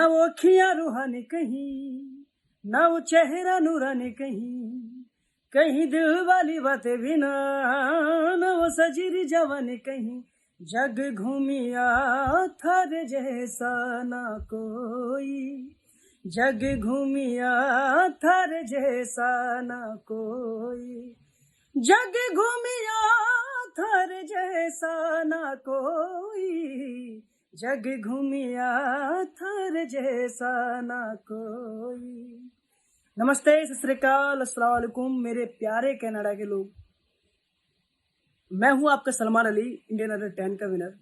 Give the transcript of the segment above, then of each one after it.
ना वो अखियां रूहानी कहीं, ना वो चेहरा नूरानी कहीं, कहीं दिल वाली बातें भी ना, ना वो सजीरी जवानी कहीं। जग घूमिया थारे जैसा ना कोई, जग घूमिया थारे जैसा ना कोई, जग घूमिया थारे जैसा ना कोई, जग घूमिया थारे जैसा ना कोई। नमस्ते, सत श्री अकाल, अस्सलाम वालेकुम मेरे प्यारे कनाडा के लोग। मैं हूं आपका सलमान अली, इंडियन आइडल 10 का विनर।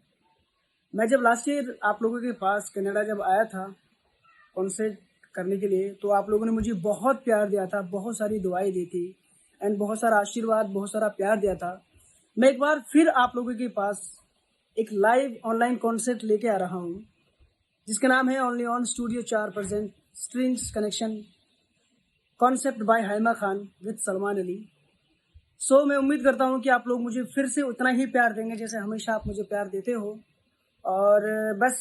मैं जब लास्ट ईयर आप लोगों के पास कनाडा जब आया था कॉन्सर्ट करने के लिए, तो आप लोगों ने मुझे बहुत प्यार दिया था, बहुत सारी दुआएं दी थी एंड बहुत सारा आशीर्वाद, बहुत सारा प्यार दिया था। मैं एक बार फिर आप लोगों के पास एक लाइव ऑनलाइन कॉन्सर्ट लेके आ रहा हूँ, जिसका नाम है only on studio 4 present strings connection, concept by Haima Khan with Salman Ali. So मैं उम्मीद करता हूँ कि आप लोग मुझे फिर से उतना ही प्यार देंगे जैसे हमेशा आप मुझे प्यार देते हो। और बस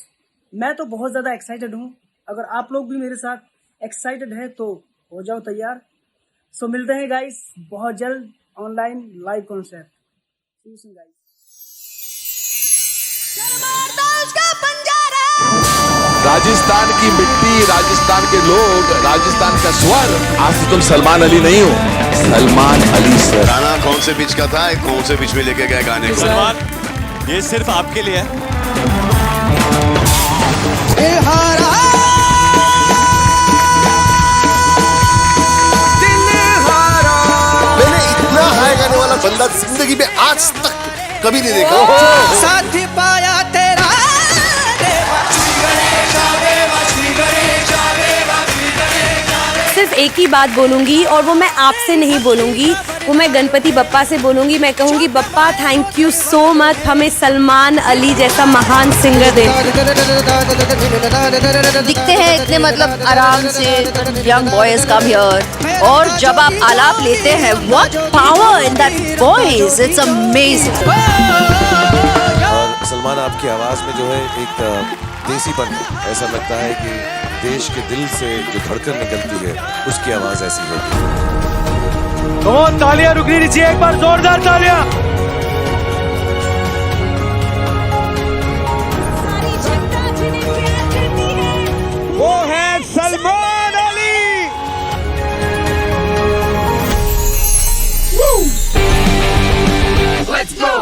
मैं तो बहुत ज़्यादा एक्साइटेड हूँ। अगर आप लोग भी मेरे साथ एक्साइटेड है तो हो जाओ तैयार। सो मिलते हैं गाइस बहुत जल्द online live concert. See you soon guys. Rajasthan की मिट्टी, राजस्थान के लोग, राजस्थान का स्वर। आज से तुम सलमान अली नहीं हो, सलमान अली सर। गाना कौन से बीच का था, कौन से बीच में लेके गए गाने को? सलमान, ये सिर्फ आपके लिए है। मैंने इतना हाई गाने वाला बंदा जिंदगी में आज तक कभी नहीं देखा। साथी पाया तेरा सिर्फ एक ही बात बोलूंगी और वो मैं आपसे नहीं बोलूंगी, वो मैं गणपति बप्पा से बोलूंगी। मैं कहूंगी Bappa thank you so much हमें सलमान अली जैसा महान सिंगर दे। दिखते हैं इतने मतलब आराम से, यंग बॉयज कम हियर, और जब आप आलाप लेते हैं, what power in that voice, it's amazing. और सलमान, आपकी आवाज में जो है एक देसीपन है। ऐसा लगता है कि देश के दिल से जो धड़कन निकलती है उसकी आवाज ऐसी होती है। तो तालियां रुकनी नहीं चाहिए, एक बार जोरदार तालियां। वो है सलमान अली। Let's go.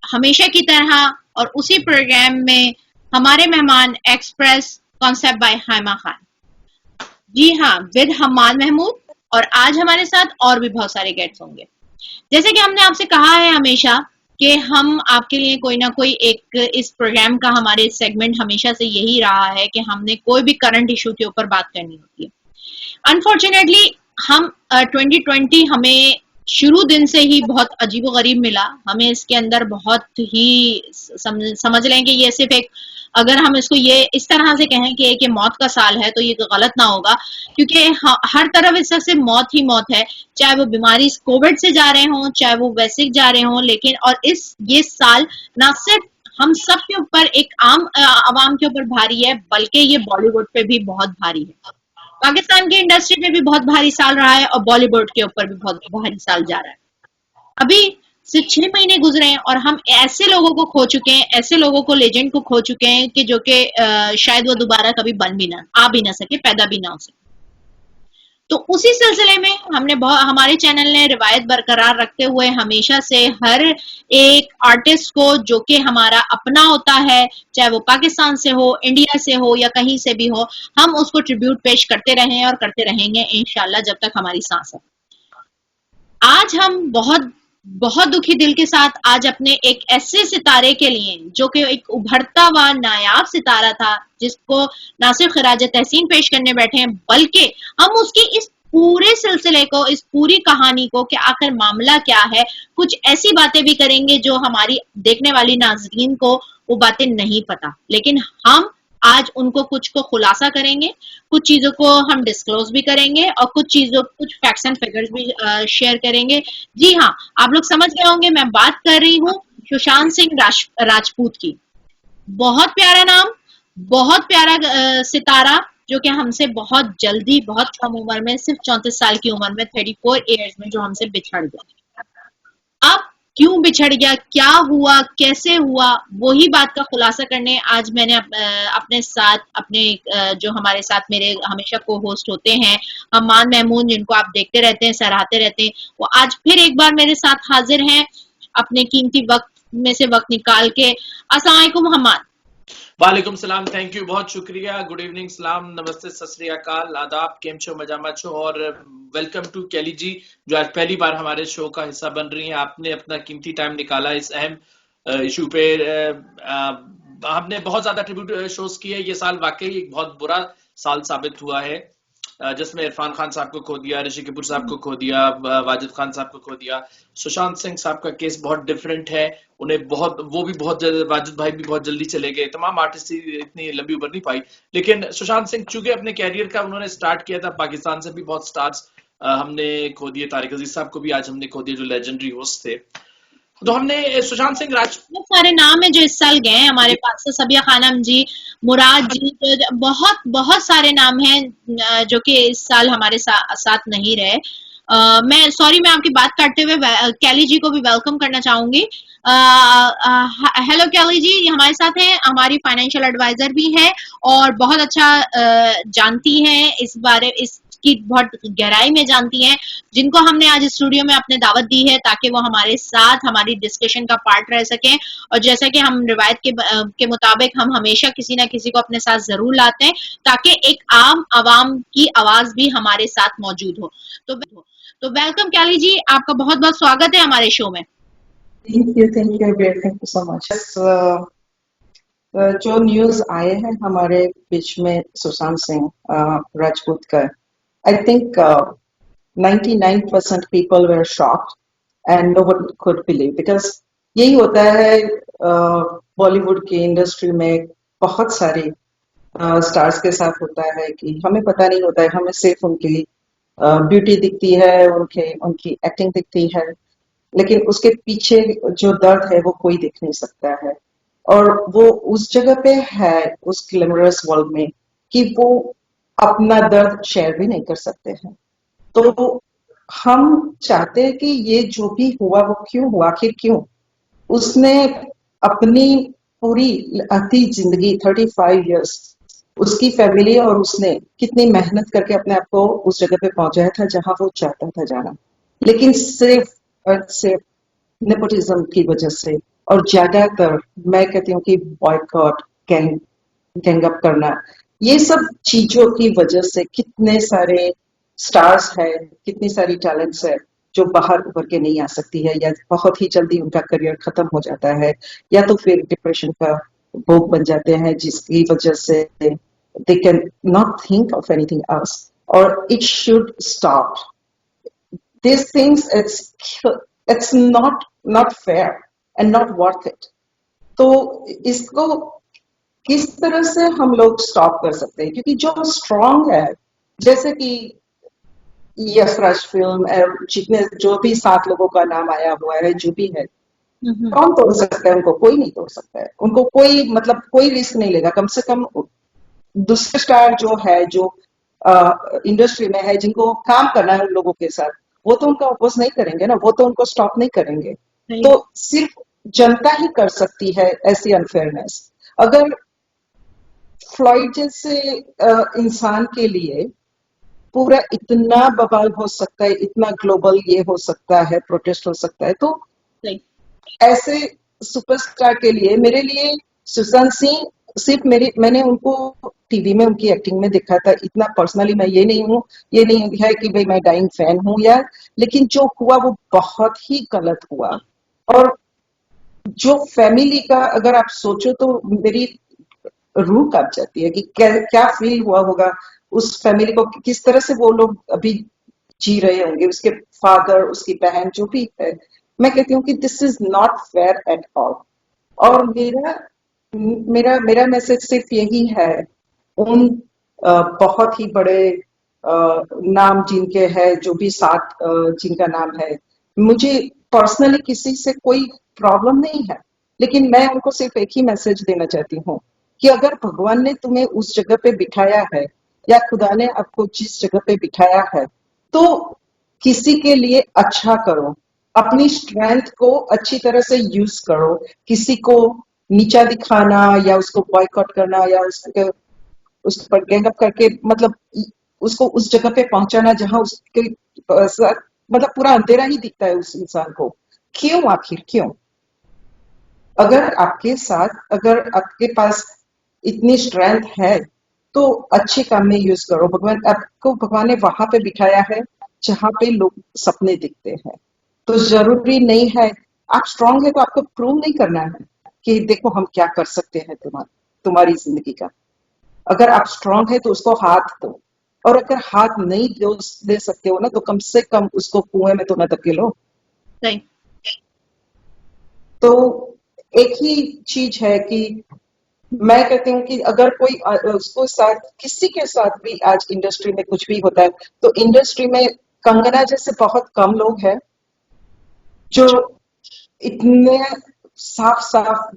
हमेशा की तरह और उसी प्रोग्राम में हमारे मेहमान express concept by Haima Khan. जी हाँ, विद हम्माद महमूद, और आज हमारे साथ और भी बहुत सारे गेस्ट्स होंगे। जैसे कि हमने आपसे कहा है हमेशा कि हम आपके लिए कोई ना कोई एक, इस प्रोग्राम का हमारे सेगमेंट हमेशा से यही रहा है कि हमने कोई भी करंट इशू के ऊपर बात करनी होती है। अनफॉर्चुनेटली हम 2020 हमें शुरू दिन से ही बहुत अजीबोगरीब मिला। हमें इसके अंदर बहुत ही समझ लें कि ये सिर्फ एक, अगर हम इसको ये इस तरह से कहें कि एक मौत का साल है तो ये गलत ना होगा, क्योंकि हर तरफ इस तरह से मौत ही मौत है, चाहे वो बीमारी कोविड से जा रहे हों, चाहे वो वैसे जा रहे हों। लेकिन और ये साल ना सिर्फ हम सब के ऊपर, एक आम आवाम के ऊपर भारी है, बल्कि ये बॉलीवुड पे भी बहुत भारी है। पाकिस्तान की इंडस्ट्री पे भी बहुत भारी साल रहा है और बॉलीवुड के ऊपर भी बहुत भारी साल जा रहा है। अभी सिर्फ 6 महीने गुजरे हैं और हम ऐसे लोगों को खो चुके हैं, ऐसे लोगों को, लेजेंड को खो चुके हैं कि जो कि शायद वो दोबारा कभी आ भी ना सके, पैदा भी ना हो सके। तो उसी सिलसिले में हमारे चैनल ने रिवायत बरकरार रखते हुए हमेशा से हर एक आर्टिस्ट को जो कि हमारा अपना होता है, चाहे वो पाकिस्तान से हो, इंडिया से हो या कहीं से भी हो, हम उसको ट्रिब्यूट पेश करते रहे हैं और करते रहेंगे इंशाल्लाह जब तक हमारी सांस है। आज हम बहुत बहुत दुखी दिल के साथ आज अपने एक ऐसे सितारे के लिए, जो कि एक उभरता हुआ नायाब सितारा था, जिसको ना सिर्फ खिराज तहसीन पेश करने बैठे हैं, बल्कि हम उसकी इस पूरे सिलसिले को, इस पूरी कहानी को कि आखिर मामला क्या है, कुछ ऐसी बातें भी करेंगे जो हमारी देखने वाली नाज़रीन को वो बातें नहीं पता, लेकिन हम आज उनको कुछ को खुलासा करेंगे, कुछ चीजों को हम डिस्क्लोज भी करेंगे और कुछ फैक्ट्स एंड फिगर्स भी शेयर करेंगे। जी हाँ, आप लोग समझ गए होंगे मैं बात कर रही हूँ सुशांत सिंह राजपूत की। बहुत प्यारा नाम, बहुत प्यारा सितारा, जो कि हमसे बहुत जल्दी, बहुत कम उम्र में, सिर्फ 34 साल की उम्र में, 34 ईयर्स में जो हमसे बिछड़ गया। अब क्यों बिछड़ गया, क्या हुआ, कैसे हुआ, वही बात का खुलासा करने आज मैंने अपने साथ, अपने जो हमारे साथ मेरे हमेशा को होस्ट होते हैं हम्माद महमूद, जिनको आप देखते रहते हैं, सराहते रहते हैं, वो आज फिर एक बार मेरे साथ हाजिर हैं अपने कीमती वक्त में से वक्त निकाल के। अस्सलाम वालेकुम हम्माद। वालेकुम सलाम, थैंक यू, बहुत शुक्रिया। गुड इवनिंग, सलाम, नमस्ते, सत श्री अकाल, आदाब, केम छो, मजामा छो, और वेलकम टू कैली जी, जो आज पहली बार हमारे शो का हिस्सा बन रही हैं। आपने अपना कीमती टाइम निकाला इस अहम इशू पे। हमने बहुत ज्यादा ट्रिब्यूट शोज किए, ये साल वाकई एक बहुत बुरा साल साबित हुआ है, जिसमें इरफान खान साहब को खो दिया, ऋषि कपूर साहब को खो दिया, वाजिद खान साहब को खो दिया। सुशांत सिंह साहब का केस बहुत डिफरेंट है, उन्हें वो भी बहुत वाजिद भाई भी बहुत जल्दी चले गए, तमाम आर्टिस्ट इतनी लंबी उम्र नहीं पाई। लेकिन सुशांत सिंह चूंकि अपने कैरियर का उन्होंने स्टार्ट किया था, पाकिस्तान से भी बहुत स्टार्स हमने खो दिए, तारिक अजीज साहब को भी आज हमने खो दिया, जो लेजेंडरी होस्ट थे। तो हमने सुशांत सिंह राजपूत, सारे नाम है जो इस साल गए हैं हमारे पास से, सबिया खानम जी, मुराद जी, बहुत बहुत सारे नाम हैं जो कि इस साल हमारे साथ नहीं रहे। मैं आपकी बात काटते हुए कैली जी को भी वेलकम करना चाहूंगी। हेलो कैली जी, हमारे साथ हैं, हमारी फाइनेंशियल एडवाइजर भी है और बहुत अच्छा जानती हैं इस बारे, इसकी बहुत गहराई में जानती हैं, जिनको हमने आज स्टूडियो में अपने दावत दी है ताकि वो हमारे साथ हमारी डिस्कशन का पार्ट रह सकें। और जैसा कि हम रिवायत के मुताबिक हम हमेशा किसी ना किसी को अपने साथ जरूर लाते हैं ताकि एक आम आवाम की आवाज भी हमारे साथ मौजूद हो। तो वेलकम कैली जी, आपका बहुत बहुत स्वागत है हमारे शो में। Thank you so much. जो न्यूज आए हैं हमारे बीच में सुशांत सिंह राजपूत का, I think 99% people were shocked and nobody could believe, because यही होता है बॉलीवुड की इंडस्ट्री में बहुत सारे स्टार्स के साथ होता है कि हमें पता नहीं होता है, हमें सिर्फ उनकी ब्यूटी दिखती है, उनकी एक्टिंग दिखती है, लेकिन उसके पीछे जो दर्द है वो कोई देख नहीं सकता है। और वो उस जगह पे है उस ग्लैमरस वर्ल्ड में कि वो अपना दर्द शेयर भी नहीं कर सकते हैं। तो हम चाहते हैं कि ये जो भी हुआ वो क्यों हुआ, आखिर क्यों उसने अपनी पूरी आधी जिंदगी 35 इयर्स, उसकी फैमिली और उसने कितनी मेहनत करके अपने आप को उस जगह पे पहुंचाया था जहां वो चाहता था जाना, लेकिन सिर्फ नेपोटिज्म की वजह से और ज्यादातर मैं कहती हूँ कि बॉयकॉट, गैंग अप करना, ये सब चीजों की वजह से कितने सारे स्टार्स है, कितनी सारी टैलेंट्स है जो बाहर उभर के नहीं आ सकती है, या बहुत ही जल्दी उनका करियर खत्म हो जाता है, या तो फिर डिप्रेशन का भोग बन जाते हैं, जिसकी वजह से they can not think of anything else, और it should stop these things. It's not fair and not worth it. तो इसको किस तरह से हम लोग स्टॉप कर सकते हैं, क्योंकि जो स्ट्रांग है, जैसे कि यशराज फिल्म, जितने जो भी 7 लोगों का नाम आया हुआ है, जो भी है, कौन तोड़ सकता है उनको? कोई नहीं तोड़ सकता है उनको, कोई मतलब कोई रिस्क नहीं लेगा। कम से कम दूसरे स्टार जो है, जो इंडस्ट्री में है, जिनको काम करना है उन लोगों के साथ, वो तो उनका अपोज नहीं करेंगे ना, वो तो उनको स्टॉप नहीं करेंगे। तो सिर्फ जनता ही कर सकती है ऐसी अनफेयरनेस। अगर फ्लॉइड जैसे इंसान के लिए पूरा इतना बवाल हो सकता है, इतना ग्लोबल ये हो सकता है, प्रोटेस्ट हो सकता है, तो ऐसे सुपरस्टार के लिए, मेरे लिए सुशांत सिंह सिर्फ मैंने उनको टीवी में उनकी एक्टिंग में देखा था, इतना पर्सनली मैं ये नहीं है कि भाई मैं डाइंग फैन हूं यार, लेकिन जो हुआ वो बहुत ही गलत हुआ। और जो फैमिली का अगर आप सोचो तो मेरी रूह कांप जाती है कि क्या फील हुआ होगा उस फैमिली को, किस तरह से वो लोग अभी जी रहे होंगे, उसके फादर, उसकी बहन, जो भी है। मैं कहती हूँ कि this is not fair at all. और मेरा मैसेज सिर्फ यही है, उन बहुत ही बड़े नाम जिनके है, जो भी 7 जिनका नाम है, मुझे पर्सनली किसी से कोई प्रॉब्लम नहीं है, लेकिन मैं उनको सिर्फ एक ही मैसेज देना चाहती हूँ कि अगर भगवान ने तुम्हें उस जगह पे बिठाया है, या खुदा ने आपको जिस जगह पे बिठाया है, तो किसी के लिए अच्छा करो, अपनी स्ट्रेंथ को अच्छी तरह से यूज करो। किसी को नीचा दिखाना, या उसको बॉयकॉट करना, या उस पर गैंग अप करके, मतलब उसको उस जगह पे पहुंचाना जहां उसके मतलब पूरा अंधेरा ही दिखता है उस इंसान को। क्यों? आखिर क्यों? अगर आपके पास इतनी स्ट्रेंथ है तो अच्छे काम में यूज करो। भगवान ने वहां पे बिठाया है जहां पे लोग सपने दिखते हैं। तो जरूरी नहीं है, आप स्ट्रांग है तो आपको प्रूव नहीं करना है कि देखो हम क्या कर सकते हैं तुम्हारी जिंदगी का। अगर आप स्ट्रांग है तो उसको हाथ दो, और अगर हाथ नहीं दे सकते हो ना, तो कम से कम उसको कुएं में तो न धकेलो लो। सही। तो एक ही चीज है कि मैं कहती हूँ कि अगर कोई उसको साथ, किसी के साथ भी आज इंडस्ट्री में कुछ भी होता है, तो इंडस्ट्री में कंगना जैसे बहुत कम लोग हैं जो इतने साफ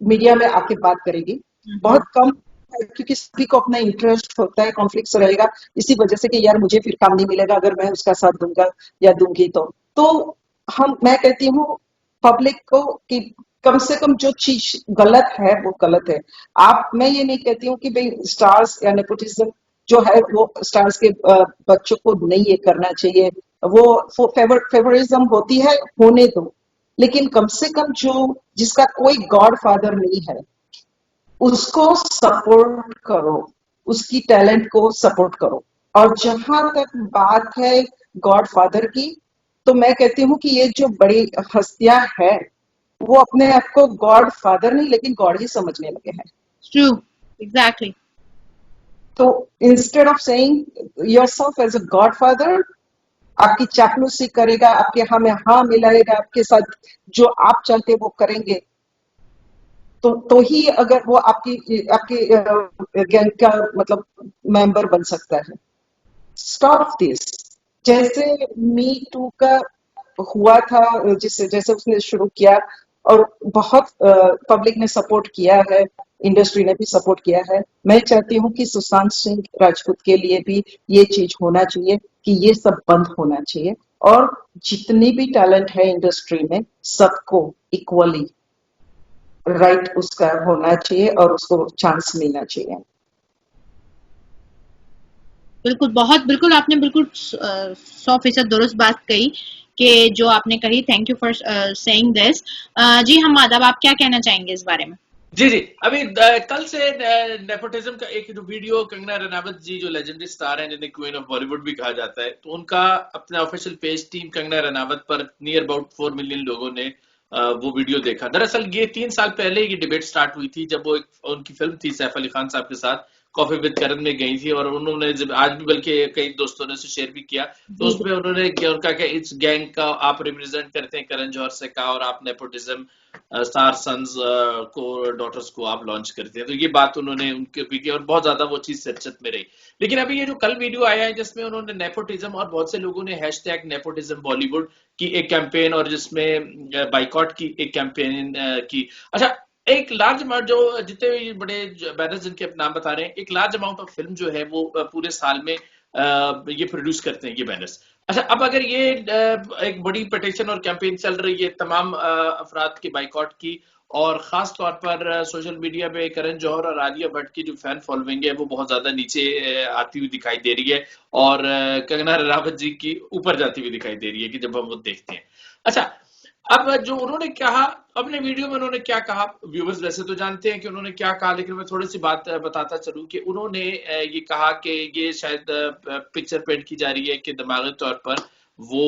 मीडिया में आके बात करेगी। बहुत कम, क्योंकि सभी को अपना इंटरेस्ट होता है, कॉन्फ्लिक्ट रहेगा इसी वजह से कि यार मुझे फिर काम नहीं मिलेगा अगर मैं उसका साथ दूंगा या दूंगी। तो मैं कहती हूँ पब्लिक को कि कम से कम जो चीज गलत है वो गलत है। मैं ये नहीं कहती हूँ कि भाई स्टार्स या नेपोटिज्म जो है वो स्टार्स के बच्चों को नहीं ये करना चाहिए, वो फेवरिज्म होती है, होने दो, लेकिन कम से कम जिसका कोई गॉड फादर नहीं है उसको सपोर्ट करो, उसकी टैलेंट को सपोर्ट करो। और जहां तक बात है गॉड फादर की, तो मैं कहती हूँ कि ये जो बड़ी हस्तियां हैं वो अपने आप को गॉड फादर नहीं लेकिन गॉड ही समझने लगे हैं। True, exactly. तो instead of saying yourself as a godfather, आपकी चापलूसी करेगा, आपके हाँ मिलाएगा, आपके साथ जो आप चाहते वो करेंगे, तो ही अगर वो आपके गैंग का मतलब मेंबर बन सकता है। Stop this. जैसे मी टू का हुआ था, जैसे उसने शुरू किया और बहुत पब्लिक ने सपोर्ट किया है, इंडस्ट्री ने भी सपोर्ट किया है। मैं चाहती हूँ कि सुशांत सिंह राजपूत के लिए भी ये चीज होना चाहिए कि ये सब बंद होना चाहिए, और जितनी भी टैलेंट है इंडस्ट्री में सबको इक्वली राइट उसका होना चाहिए और उसको चांस मिलना चाहिए। बिल्कुल, बिल्कुल आपने बिल्कुल 100% दुरुस्त बात कही कि जो आपने कही, thank you for saying this. जी हम्माद, अब आप क्या कहना चाहेंगे इस बारे में? जी जी, अभी कल से नेपोटिज्म का एक वीडियो, कंगना रनावत जी जो लेजेंडरी स्टार हैं, जिन्हें क्वीन ऑफ बॉलीवुड भी कहा जाता है, तो उनका अपना official page team Kangana Ranaut पर नियर अबाउट 4 मिलियन लोगों ने वो वीडियो देखा। दरअसल ये 3 साल पहले ये डिबेट स्टार्ट हुई थी, जब वो उनकी फिल्म थी सैफ अली खान साहब के साथ कॉफी विद करण में गई थी, और उन्होंने जब आज भी बल्कि कई दोस्तों ने उसे शेयर भी किया, तो उसमें उन्होंने उनका क्या इस गैंग का आप रिप्रेजेंट करते हैं करण जौहर से कहा, और आप नेपोटिज्म स्टार सन्स को, डॉटर्स को आप लॉन्च करते हैं, तो ये बात उन्होंने उनके भी की और बहुत ज्यादा वो चीज चर्चित में रही। लेकिन अभी ये जो कल वीडियो आया है जिसमें उन्होंने नेपोटिज्म और बहुत से लोगों ने हैशटैग नेपोटिज्म बॉलीवुड की एक कैंपेन, और जिसमें बाइकॉट की एक कैंपेन की। अच्छा, एक लार्ज अमाउंट, जो जितने भी बड़े बैनर्स जिनके नाम बता रहे हैं, एक लार्ज अमाउंट ऑफ फिल्म जो है वो पूरे साल में ये प्रोड्यूस करते हैं ये बैनर्स। अच्छा, अब अगर ये एक बड़ी पिटीशन और कैंपेन चल रही है तमाम अफराद के बाइकॉट की, और खास तौर पर सोशल मीडिया पे करण जौहर और आलिया भट्ट की जो फैन फॉलोइंग है वो बहुत ज्यादा नीचे आती हुई दिखाई दे रही है, और कंगना रनावत जी की ऊपर जाती हुई दिखाई दे रही है कि जब हम वो देखते हैं। अच्छा, अब जो उन्होंने कहा अपने वीडियो में, उन्होंने क्या कहा, व्यूवर्स वैसे तो जानते हैं कि उन्होंने क्या कहा, लेकिन मैं थोड़ी सी बात बताता चलूं कि उन्होंने ये कहा कि ये शायद पिक्चर पेंट की जा रही है कि दिमागी तौर पर वो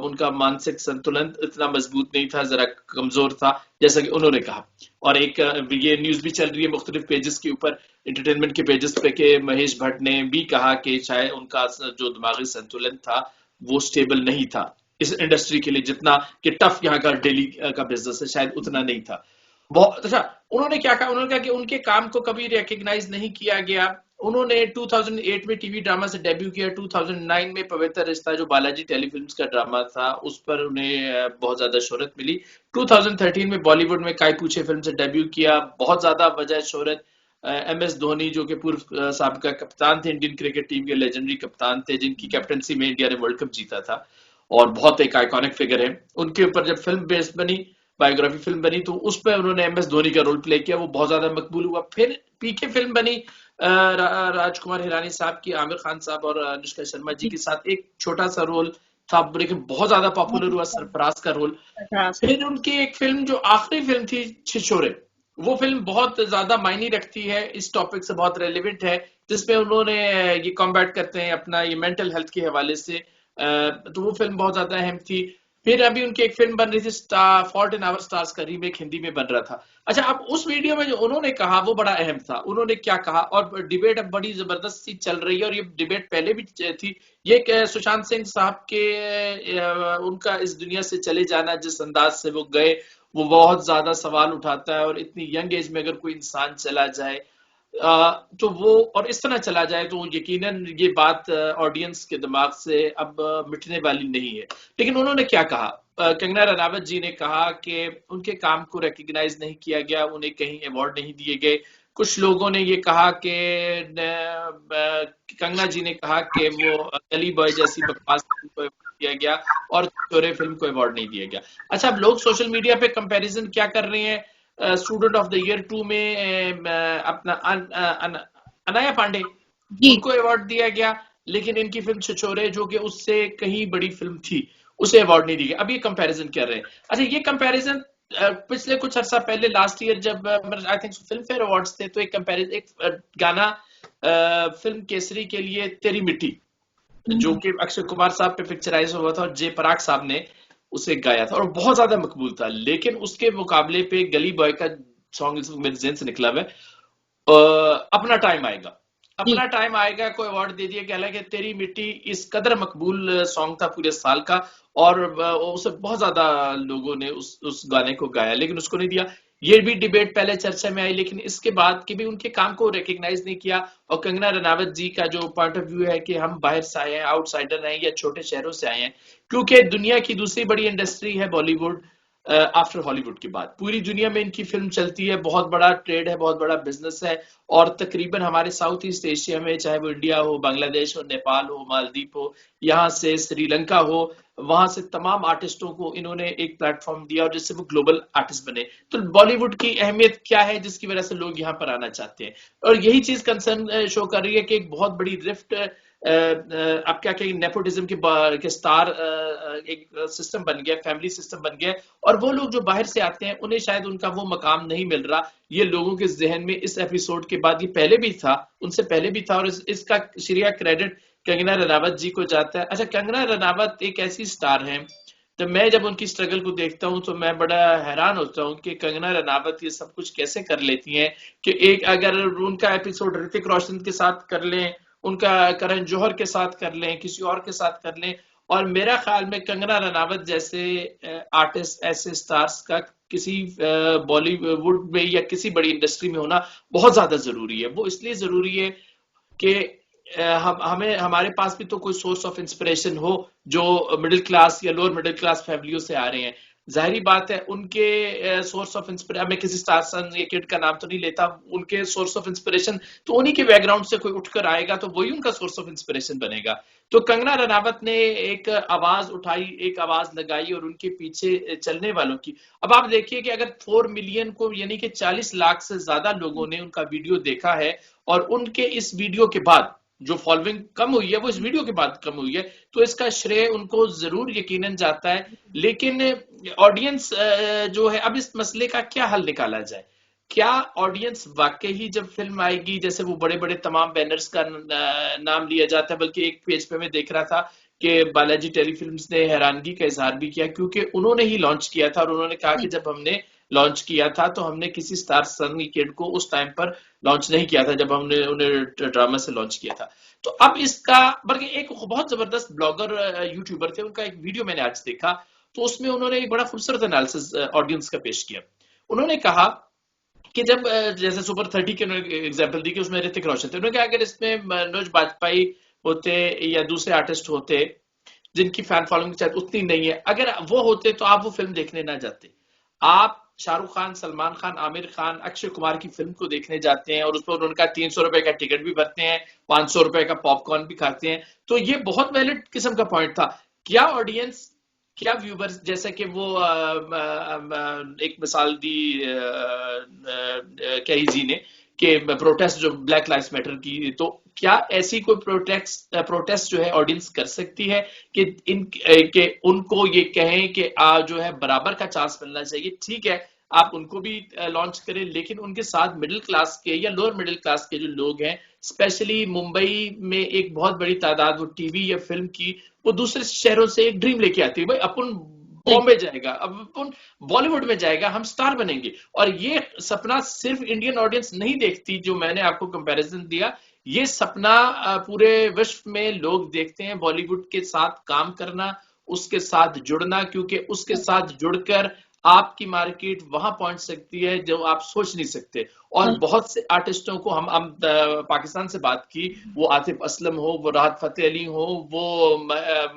उनका मानसिक संतुलन इतना मजबूत नहीं था, जरा कमजोर था, जैसा कि उन्होंने कहा। और एक ये न्यूज भी चल रही है मुख्तलिफ पेजेस के ऊपर, एंटरटेनमेंट के पेजेस पे, कि महेश भट्ट ने भी कहा कि शायद उनका जो दिमागी संतुलन था वो स्टेबल नहीं था इस इंडस्ट्री के लिए, जितना कि टफ यहाँ का डेली का बिजनेस है शायद उतना नहीं था। बहुत अच्छा, उन्होंने क्या कहा, उन्होंने कहा कि उनके काम को कभी रिकॉग्नाइज नहीं किया गया। उन्होंने 2008 में टीवी ड्रामा से डेब्यू किया, 2009 में पवित्र रिश्ता जो बालाजी टेलीफिल्म्स का ड्रामा था उस पर उन्हें बहुत ज्यादा शोहरत मिली। 2013 में बॉलीवुड में काई पूछे फिल्म से डेब्यू किया, बहुत ज्यादा वजह शोहरत MS धोनी जो कि पूर्व साबिका कप्तान थे इंडियन क्रिकेट टीम के, लेजेंडरी कप्तान थे, जिनकी कैप्टनसी में इंडिया ने वर्ल्ड कप जीता था और बहुत एक आइकॉनिक फिगर है। उनके ऊपर जब फिल्म बेस्ड बनी, बायोग्राफी फिल्म बनी, तो उस पर उन्होंने MS धोनी का रोल प्ले किया, वो बहुत ज्यादा मकबूल हुआ। फिर पीके फिल्म बनी राजकुमार हिरानी साहब की, आमिर खान साहब और अनुष्का शर्मा जी के साथ, एक छोटा सा रोल था लेकिन बहुत ज्यादा पॉपुलर हुआ, सरफराज का रोल। फिर उनकी एक फिल्म जो आखिरी फिल्म थी छिछोरे, वो फिल्म बहुत ज्यादा मायने रखती है, इस टॉपिक से बहुत रेलिवेंट है, जिसमें उन्होंने ये कॉम्बैट करते हैं अपना ये मेंटल हेल्थ के हवाले से, तो वो फिल्म बहुत ज्यादा अहम थी। फिर अभी उनकी एक फिल्म बन रही थी फॉल्ट इन आवर स्टार्स का रीमेक हिंदी में बन रहा था। अच्छा, अब उस वीडियो में जो उन्होंने कहा वो बड़ा अहम था। उन्होंने क्या कहा, और डिबेट अब बड़ी जबरदस्त सी चल रही है, और ये डिबेट पहले भी थी, ये सुशांत सिंह साहब के उनका इस दुनिया से चले जाना, जिस अंदाज से वो गए, वो बहुत ज्यादा सवाल उठाता है, और इतनी यंग एज में अगर कोई इंसान चला जाए तो वो, और इस तरह चला जाए, तो यकीनन ये बात ऑडियंस के दिमाग से अब मिटने वाली नहीं है। लेकिन उन्होंने क्या कहा, कंगना रनावत जी ने कहा कि उनके काम को रिकॉग्नाइज नहीं किया गया, उन्हें कहीं अवार्ड नहीं दिए गए। कुछ लोगों ने ये कहा कि कंगना जी ने कहा कि वो गली बॉय जैसी बकवास को दिया गया और चोरे फिल्म को अवार्ड नहीं दिया गया। अच्छा, अब लोग सोशल मीडिया पे कंपैरिजन क्या कर रहे हैं, स्टूडेंट ऑफ द ईयर 2 में अपना अनाया पांडे, उनको अवार्ड दिया गया, लेकिन इनकी फिल्म छिछोरे जो कि उससे कहीं बड़ी फिल्म थी उसे अवार्ड नहीं दिया गया। अब ये कंपैरिजन कर रहे हैं। अच्छा, ये कंपैरिजन पिछले कुछ अर्सा पहले लास्ट ईयर जब I think film fair awards थे, तो एक कंपैरिजन, एक गाना फिल्म केसरी के लिए तेरी मिट्टी, जो कि अक्षय कुमार साहब पे पिक्चराइज हुआ था और जय पराग साहब ने उसे गाया था और बहुत ज्यादा मकबूल था। लेकिन उसके मुकाबले पे गली बॉय का सॉन्ग मेरे ज़हन से निकला है, अपना टाइम आएगा, अपना टाइम आएगा को अवार्ड दे दिया गया। हालांकि तेरी मिट्टी इस कदर मकबूल सॉन्ग था पूरे साल का, और उसे बहुत ज्यादा लोगों ने उस गाने को गाया, लेकिन उसको नहीं दिया। ये भी डिबेट पहले चर्चा में आई, लेकिन इसके बाद कि भी उनके काम को रिकॉग्नाइज नहीं किया। और कंगना रनावत जी का जो पॉइंट ऑफ व्यू है कि हम बाहर से आए हैं, आउटसाइडर हैं या छोटे शहरों से आए हैं, क्योंकि दुनिया की दूसरी बड़ी इंडस्ट्री है बॉलीवुड आफ्टर हॉलीवुड के बाद। पूरी दुनिया में इनकी फिल्म चलती है, बहुत बड़ा ट्रेड है, बहुत बड़ा बिजनेस है, और तकरीबन हमारे साउथ ईस्ट एशिया में, चाहे वो इंडिया हो, बांग्लादेश हो, नेपाल हो, मालदीव हो, यहाँ से श्रीलंका हो, वहां से तमाम आर्टिस्टों को इन्होंने एक प्लेटफॉर्म दिया और जिससे वो ग्लोबल आर्टिस्ट बने। तो बॉलीवुड की अहमियत क्या है जिसकी वजह से लोग यहाँ पर आना चाहते हैं, और यही चीज कंसर्न शो कर रही है कि एक बहुत बड़ी रिफ्ट आप क्या कहेंगे, नेपोटिज्म के स्टार एक सिस्टम बन गया, फैमिली सिस्टम बन गया, और वो लोग जो बाहर से आते हैं उन्हें शायद उनका वो मकाम नहीं मिल रहा। ये लोगों के जहन में इस एपिसोड के बाद, ये पहले भी था, उनसे पहले भी था, और इसका श्रेय क्रेडिट कंगना रनावत जी को जाता है। अच्छा, कंगना रनावत एक ऐसी स्टार है, तो मैं जब उनकी स्ट्रगल को देखता हूं तो मैं बड़ा हैरान होता हूं कि कंगना रनावत ये सब कुछ कैसे कर लेती हैं कि एक अगर उनका एपिसोड ऋतिक रोशन के साथ कर लें, उनका करण जौहर के साथ कर लें, किसी और के साथ कर लें, और मेरा ख्याल में कंगना रनावत जैसे आर्टिस्ट, ऐसे स्टार्स का किसी बॉलीवुड में या किसी बड़ी इंडस्ट्री में होना बहुत ज्यादा जरूरी है। वो इसलिए जरूरी है कि हमें, हमारे पास भी तो कोई सोर्स ऑफ इंस्पिरेशन हो जो मिडिल क्लास या लोअर मिडिल क्लास फैमिलियों से आ रहे हैं। जाहिर बात है उनके सोर्स ऑफ इंस्पिरेशन, मैं किसी स्टार सन या किड का नाम तो नहीं लेता, उनके सोर्स ऑफ इंस्पिरेशन तो उन्हीं के बैकग्राउंड से कोई उठकर आएगा तो वही उनका सोर्स ऑफ इंस्पिरेशन बनेगा। तो कंगना रनावत ने एक आवाज उठाई, एक आवाज लगाई, और उनके पीछे चलने वालों की, अब आप देखिए कि अगर 4 मिलियन को, यानी कि 40 लाख से ज्यादा लोगों ने उनका वीडियो देखा है, और उनके इस वीडियो के बाद जो फॉलोइंग कम हुई है वो इस वीडियो के बाद कम हुई है, तो इसका श्रेय उनको जरूर यकीनन जाता है। लेकिन ऑडियंस जो है, अब इस मसले का क्या हल निकाला जाए? क्या ऑडियंस वाकई ही जब फिल्म आएगी, जैसे वो बड़े बड़े तमाम बैनर्स का नाम लिया जाता है, बल्कि एक पेज पे मैं देख रहा था कि बालाजी टेलीफिल्म्स ने हैरानगी का इजहार भी किया, क्योंकि उन्होंने ही लॉन्च किया था, और उन्होंने कहा कि जब हमने लॉन्च किया था तो हमने किसी स्टार सन किड को उस टाइम पर लॉन्च नहीं किया था जब हमने उन्हें ड्रामा से लॉन्च किया था। तो अब इसका, बल्कि एक बहुत जबरदस्त ब्लॉगर यूट्यूबर थे, उनका एक वीडियो मैंने आज देखा, तो उसमें उन्होंने एक बड़ा खूबसूरत एनालिसिस ऑडियंस का पेश किया। उन्होंने कहा कि जब जैसे सुपर 30 के एग्जाम्पल दी कि उसमें ऋतिक रोशन थे, उन्होंने कहा अगर इसमें मनोज बाजपेयी होते या दूसरे आर्टिस्ट होते जिनकी फैन फॉलोइंग शायद उतनी नहीं है, अगर वो होते तो आप वो फिल्म देखने ना जाते। आप शाहरुख खान, सलमान खान, आमिर खान, अक्षय कुमार की फिल्म को देखने जाते हैं और उस पर उनका 300 रुपए का टिकट भी भरते हैं, 500 रुपए का पॉपकॉर्न भी खाते हैं। तो ये बहुत वैलिड किस्म का पॉइंट था। क्या ऑडियंस, क्या व्यूवर्स, जैसे कि वो एक मिसाल दी कही जी ने कि प्रोटेस्ट जो ब्लैक लाइव्स मैटर की, तो क्या ऐसी कोई प्रोटेस्ट जो है ऑडियंस कर सकती है कि उनको ये कहें कि जो है बराबर का चांस मिलना चाहिए? ठीक है, आप उनको भी लॉन्च करें, लेकिन उनके साथ मिडिल क्लास के या लोअर मिडिल क्लास के जो लोग हैं, स्पेशली मुंबई में एक बहुत बड़ी तादाद वो टीवी या फिल्म की वो दूसरे शहरों से एक ड्रीम लेके आती है, भाई अपन बॉम्बे जाएगा, अब अपन बॉलीवुड में जाएगा, हम स्टार बनेंगे। और ये सपना सिर्फ इंडियन ऑडियंस नहीं देखती, जो मैंने आपको कंपैरिजन दिया, ये सपना पूरे विश्व में लोग देखते हैं, बॉलीवुड के साथ काम करना, उसके साथ जुड़ना, क्योंकि उसके साथ जुड़कर आपकी मार्केट वहां पहुंच सकती है जो आप सोच नहीं सकते। और बहुत से आर्टिस्टों को हम पाकिस्तान से बात की, वो आतिफ असलम हो, वो राहत फतेह अली हो, वो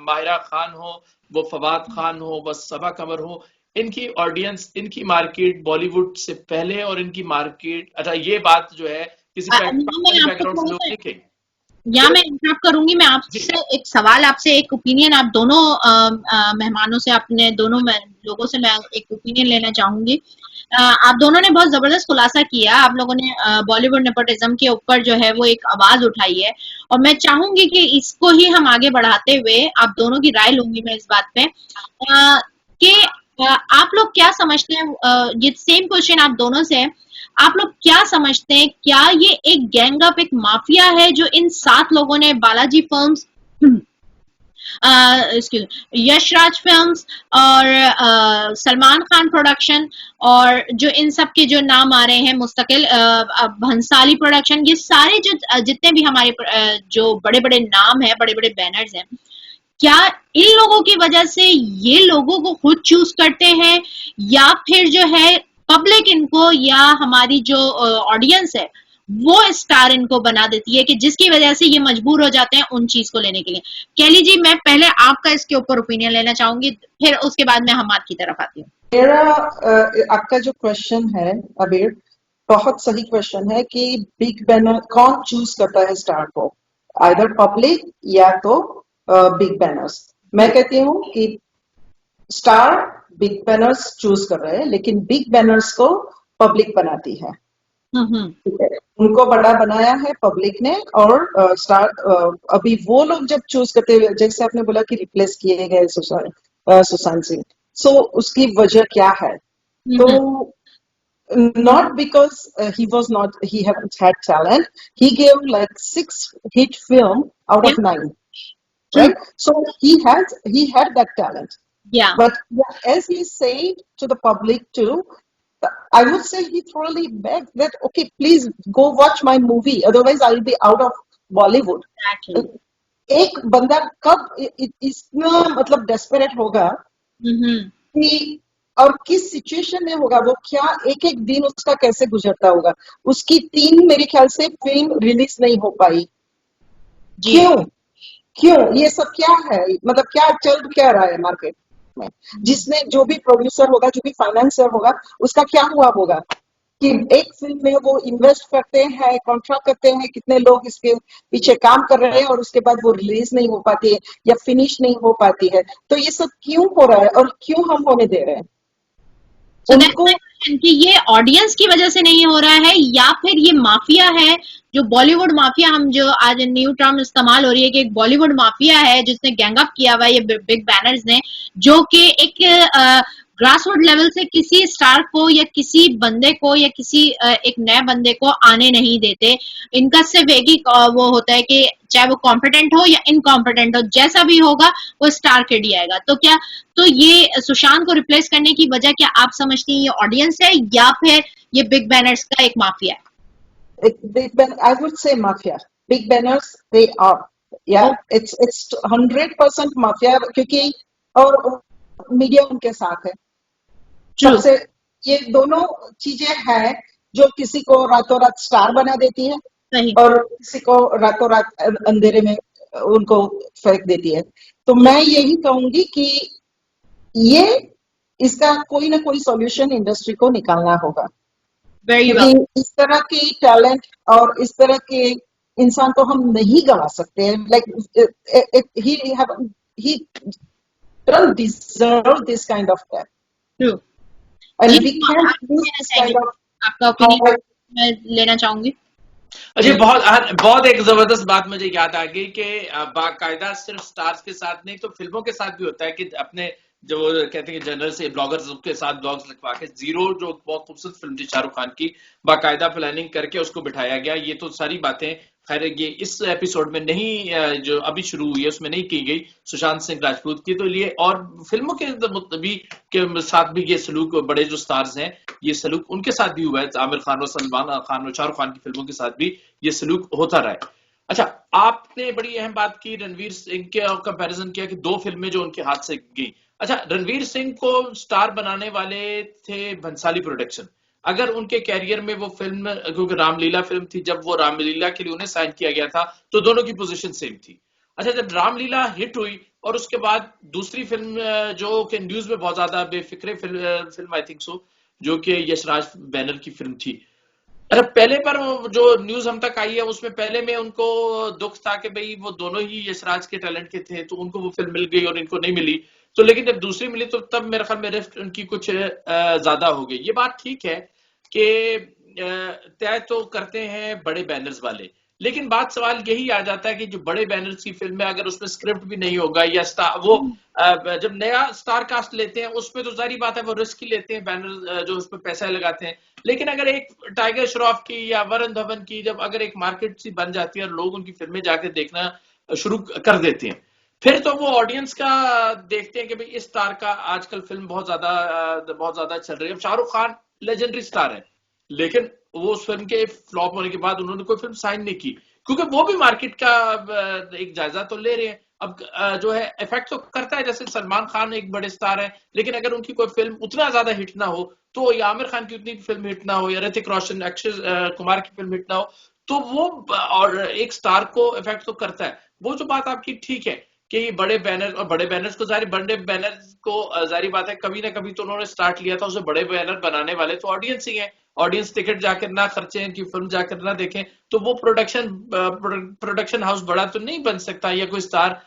माहिरा खान हो, वो फवाद खान हो, वो सबा कमर हो, इनकी ऑडियंस, इनकी मार्केट बॉलीवुड से पहले, और इनकी मार्केट, अच्छा ये बात जो है किसी बैकग्राउंड से लोग नहीं कहेंगे। या मैं इंटरप्ट करूंगी, मैं आपसे एक सवाल, आपसे एक ओपिनियन, आप दोनों मेहमानों से, अपने दोनों लोगों से मैं एक ओपिनियन लेना चाहूंगी। आप दोनों ने बहुत जबरदस्त खुलासा किया, आप लोगों ने बॉलीवुड नेपोटिज्म के ऊपर जो है वो एक आवाज उठाई है, और मैं चाहूंगी कि इसको ही हम आगे बढ़ाते हुए आप दोनों की राय लूंगी मैं इस बात पे कि आप लोग क्या समझते हैं, ये सेम क्वेश्चन आप दोनों से, आप लोग क्या समझते हैं, क्या ये एक गैंगअप, एक माफिया है जो इन 7 लोगों ने, बालाजी फिल्म्स, यशराज फिल्म्स और सलमान खान प्रोडक्शन, और जो इन सब के जो नाम आ रहे हैं मुस्तकिल, भंसाली प्रोडक्शन, ये सारे जो जितने भी हमारे जो बड़े बड़े नाम है, बड़े बड़े बैनर्स हैं, क्या इन लोगों की वजह से ये लोगों को खुद चूज करते हैं, या फिर जो है पब्लिक इनको, या हमारी जो ऑडियंस है वो स्टार इनको बना देती है, कि जिसकी वजह से ये मजबूर हो जाते हैं उन चीज को लेने के लिए? कैली जी, मैं पहले आपका इसके ऊपर ओपिनियन लेना चाहूंगी, फिर उसके बाद मैं हमाद की तरफ आती हूँ। मेरा आपका जो क्वेश्चन है अबीर, बहुत सही क्वेश्चन है कि बिग बैनर कौन चूज करता है स्टार को, आइदर पब्लिक या तो बिग बैनर्स। मैं कहती हूँ कि स्टार बिग बैनर्स चूज कर रहे हैं, लेकिन बिग बैनर्स को पब्लिक बनाती है। ठीक है, उनको बड़ा बनाया है पब्लिक ने। और अभी वो लोग जब चूज करते हुए, जैसे आपने बोला कि रिप्लेस किए गए सुशांत सिंह, सो उसकी वजह क्या है? तो not because he haven't had talent. He gave like 6 hit film out of 9, right? So he had that talent. Yeah. But as he said to the public too, I would say he thoroughly begged that, okay, please go watch my movie, otherwise I'll be out of Bollywood. Exactly. एक बंदा कब इतना मतलब desperate होगा कि, और किस situation में होगा वो, क्या एक एक दिन उसका कैसे गुजरता होगा? उसकी 3 मेरे ख्याल से फिल्म रिलीज नहीं हो पाई। क्यों ये सब क्या है? मतलब क्या चल क्या रहा है मार्केट में? जिसने जो भी प्रोड्यूसर होगा, जो भी फाइनेंसर होगा, उसका क्या हुआ होगा कि एक फिल्म में वो इन्वेस्ट करते हैं, कॉन्ट्रैक्ट करते हैं, कितने लोग इसके पीछे काम कर रहे हैं, और उसके बाद वो रिलीज नहीं हो पाती है या फिनिश नहीं हो पाती है। तो ये सब क्यों हो रहा है और क्यों हम होने दे रहे हैं? उनको कि ये ऑडियंस की वजह से नहीं हो रहा है, या फिर ये माफिया है, जो बॉलीवुड माफिया, हम जो आज न्यू टर्म इस्तेमाल हो रही है कि एक बॉलीवुड माफिया है जिसने गैंग अप किया हुआ है ये बिग बैनर्स ने, जो कि एक ग्रासरूट लेवल से किसी स्टार को या किसी बंदे को या किसी एक नए बंदे को आने नहीं देते। इनका सिर्फ एक ही वो होता है कि चाहे वो कॉम्पिटेंट हो या इनकॉम्पिटेंट हो, जैसा भी होगा वो स्टार किड ही आएगा। तो ये सुशांत को रिप्लेस करने की वजह क्या आप समझती हैं? ये ऑडियंस है या फिर ये बिग बैनर्स का एक माफिया है? I would say mafia. Big banners, they are. Yeah, it's 100% mafia, क्योंकि और मीडिया उनके साथ है। सबसे ये दोनों चीजें हैं जो किसी को रातों रात स्टार बना देती है और किसी को रातों रात अंधेरे में उनको फेंक देती है। तो मैं यही कहूंगी कि ये इसका कोई ना कोई सॉल्यूशन इंडस्ट्री को निकालना होगा। इस तरह की टैलेंट और इस तरह के इंसान को हम नहीं गवा सकते हैं। Like he don't deserve this kind of that. True. And we can't use this kind of. आपका ओपिनियन मैं लेना चाहूंगी। अजय, बहुत एक जबरदस्त बात मुझे याद आ गई कि बाकायदा सिर्फ स्टार्स के साथ नहीं तो फिल्मों के साथ भी होता है कि अपने जो कहते हैं जनरल से ब्लॉगर्स के साथ ब्लॉग्स लिखवा के जीरो, जो बहुत खूबसूरत फिल्म थी शाहरुख खान की, बाकायदा प्लानिंग करके उसको बिठाया गया। ये तो सारी बातें खैर ये इस एपिसोड में नहीं, जो अभी शुरू हुई है उसमें नहीं की गई सुशांत सिंह राजपूत की। तो लिए और फिल्मों के साथ भी ये सलूक, बड़े जो स्टार्स हैं ये सलूक उनके साथ भी हुआ है। आमिर खान और सलमान खान और शाहरुख खान की फिल्मों के साथ भी ये सलूक होता रहा है। अच्छा, आपने बड़ी अहम बात की, रणवीर सिंह के कंपैरिजन किया कि 2 फिल्में जो उनके हाथ से गई। अच्छा, रणवीर सिंह को स्टार बनाने वाले थे भंसाली प्रोडक्शन। अगर उनके कैरियर में वो फिल्म, क्योंकि रामलीला फिल्म थी, जब वो रामलीला के लिए उन्हें साइन किया गया था तो दोनों की पोजीशन सेम थी। अच्छा, जब रामलीला हिट हुई और उसके बाद दूसरी फिल्म जो कि न्यूज में बहुत ज्यादा Befikre film I think so, जो कि यशराज बैनर की फिल्म थी। अरे पहले पर जो न्यूज हम तक आई है उसमें पहले में उनको दुख था कि भाई वो दोनों ही यशराज के टैलेंट के थे तो उनको वो फिल्म मिल गई और इनको नहीं मिली। तो लेकिन जब दूसरी मिली तो तब मेरे ख्याल में रिफ्ट उनकी कुछ ज्यादा हो गई। ये बात ठीक है कि तय तो करते हैं बड़े बैनर्स वाले, लेकिन बात सवाल यही आ जाता है कि जो बड़े बैनर्स की फिल्म है अगर उसमें स्क्रिप्ट भी नहीं होगा या वो जब नया स्टार कास्ट लेते हैं उसमें तो जारी बात है वो रिस्क ही लेते हैं बैनर जो उसमें पैसा लगाते हैं। लेकिन अगर एक टाइगर श्रॉफ की या वरुण धवन की जब अगर एक मार्केट सी बन जाती है और लोग उनकी फिल्में जाकर देखना शुरू कर देते हैं, फिर तो वो ऑडियंस का देखते हैं कि भाई इस स्टार का आजकल फिल्म बहुत ज्यादा चल रही है। अब शाहरुख खान लेजेंडरी स्टार है, लेकिन वो उस फिल्म के फ्लॉप होने के बाद उन्होंने कोई फिल्म साइन नहीं की, क्योंकि वो भी मार्केट का एक जायजा तो ले रहे हैं। अब जो है इफेक्ट तो करता है, जैसे सलमान खान एक बड़े स्टार है, लेकिन अगर उनकी कोई फिल्म उतना ज्यादा हिट ना हो तो, या आमिर खान की उतनी फिल्म हिट ना हो, या ऋतिक रोशन, अक्षय कुमार की फिल्म हिट ना हो, तो वो और एक स्टार को इफेक्ट तो करता है। वो जो बात आपकी ठीक है कि ये बड़े बैनर और बड़े बैनर्स को जारी बात है कभी ना कभी तो उन्होंने स्टार्ट लिया था, उसे बड़े बैनर बनाने वाले तो ऑडियंस ही है। ऑडियंस टिकट जाकर ना खर्चे कि फिल्म जाकर ना देखें, तो वो प्रोडक्शन हाउस बड़ा तो नहीं बन सकता, या कोई स्टार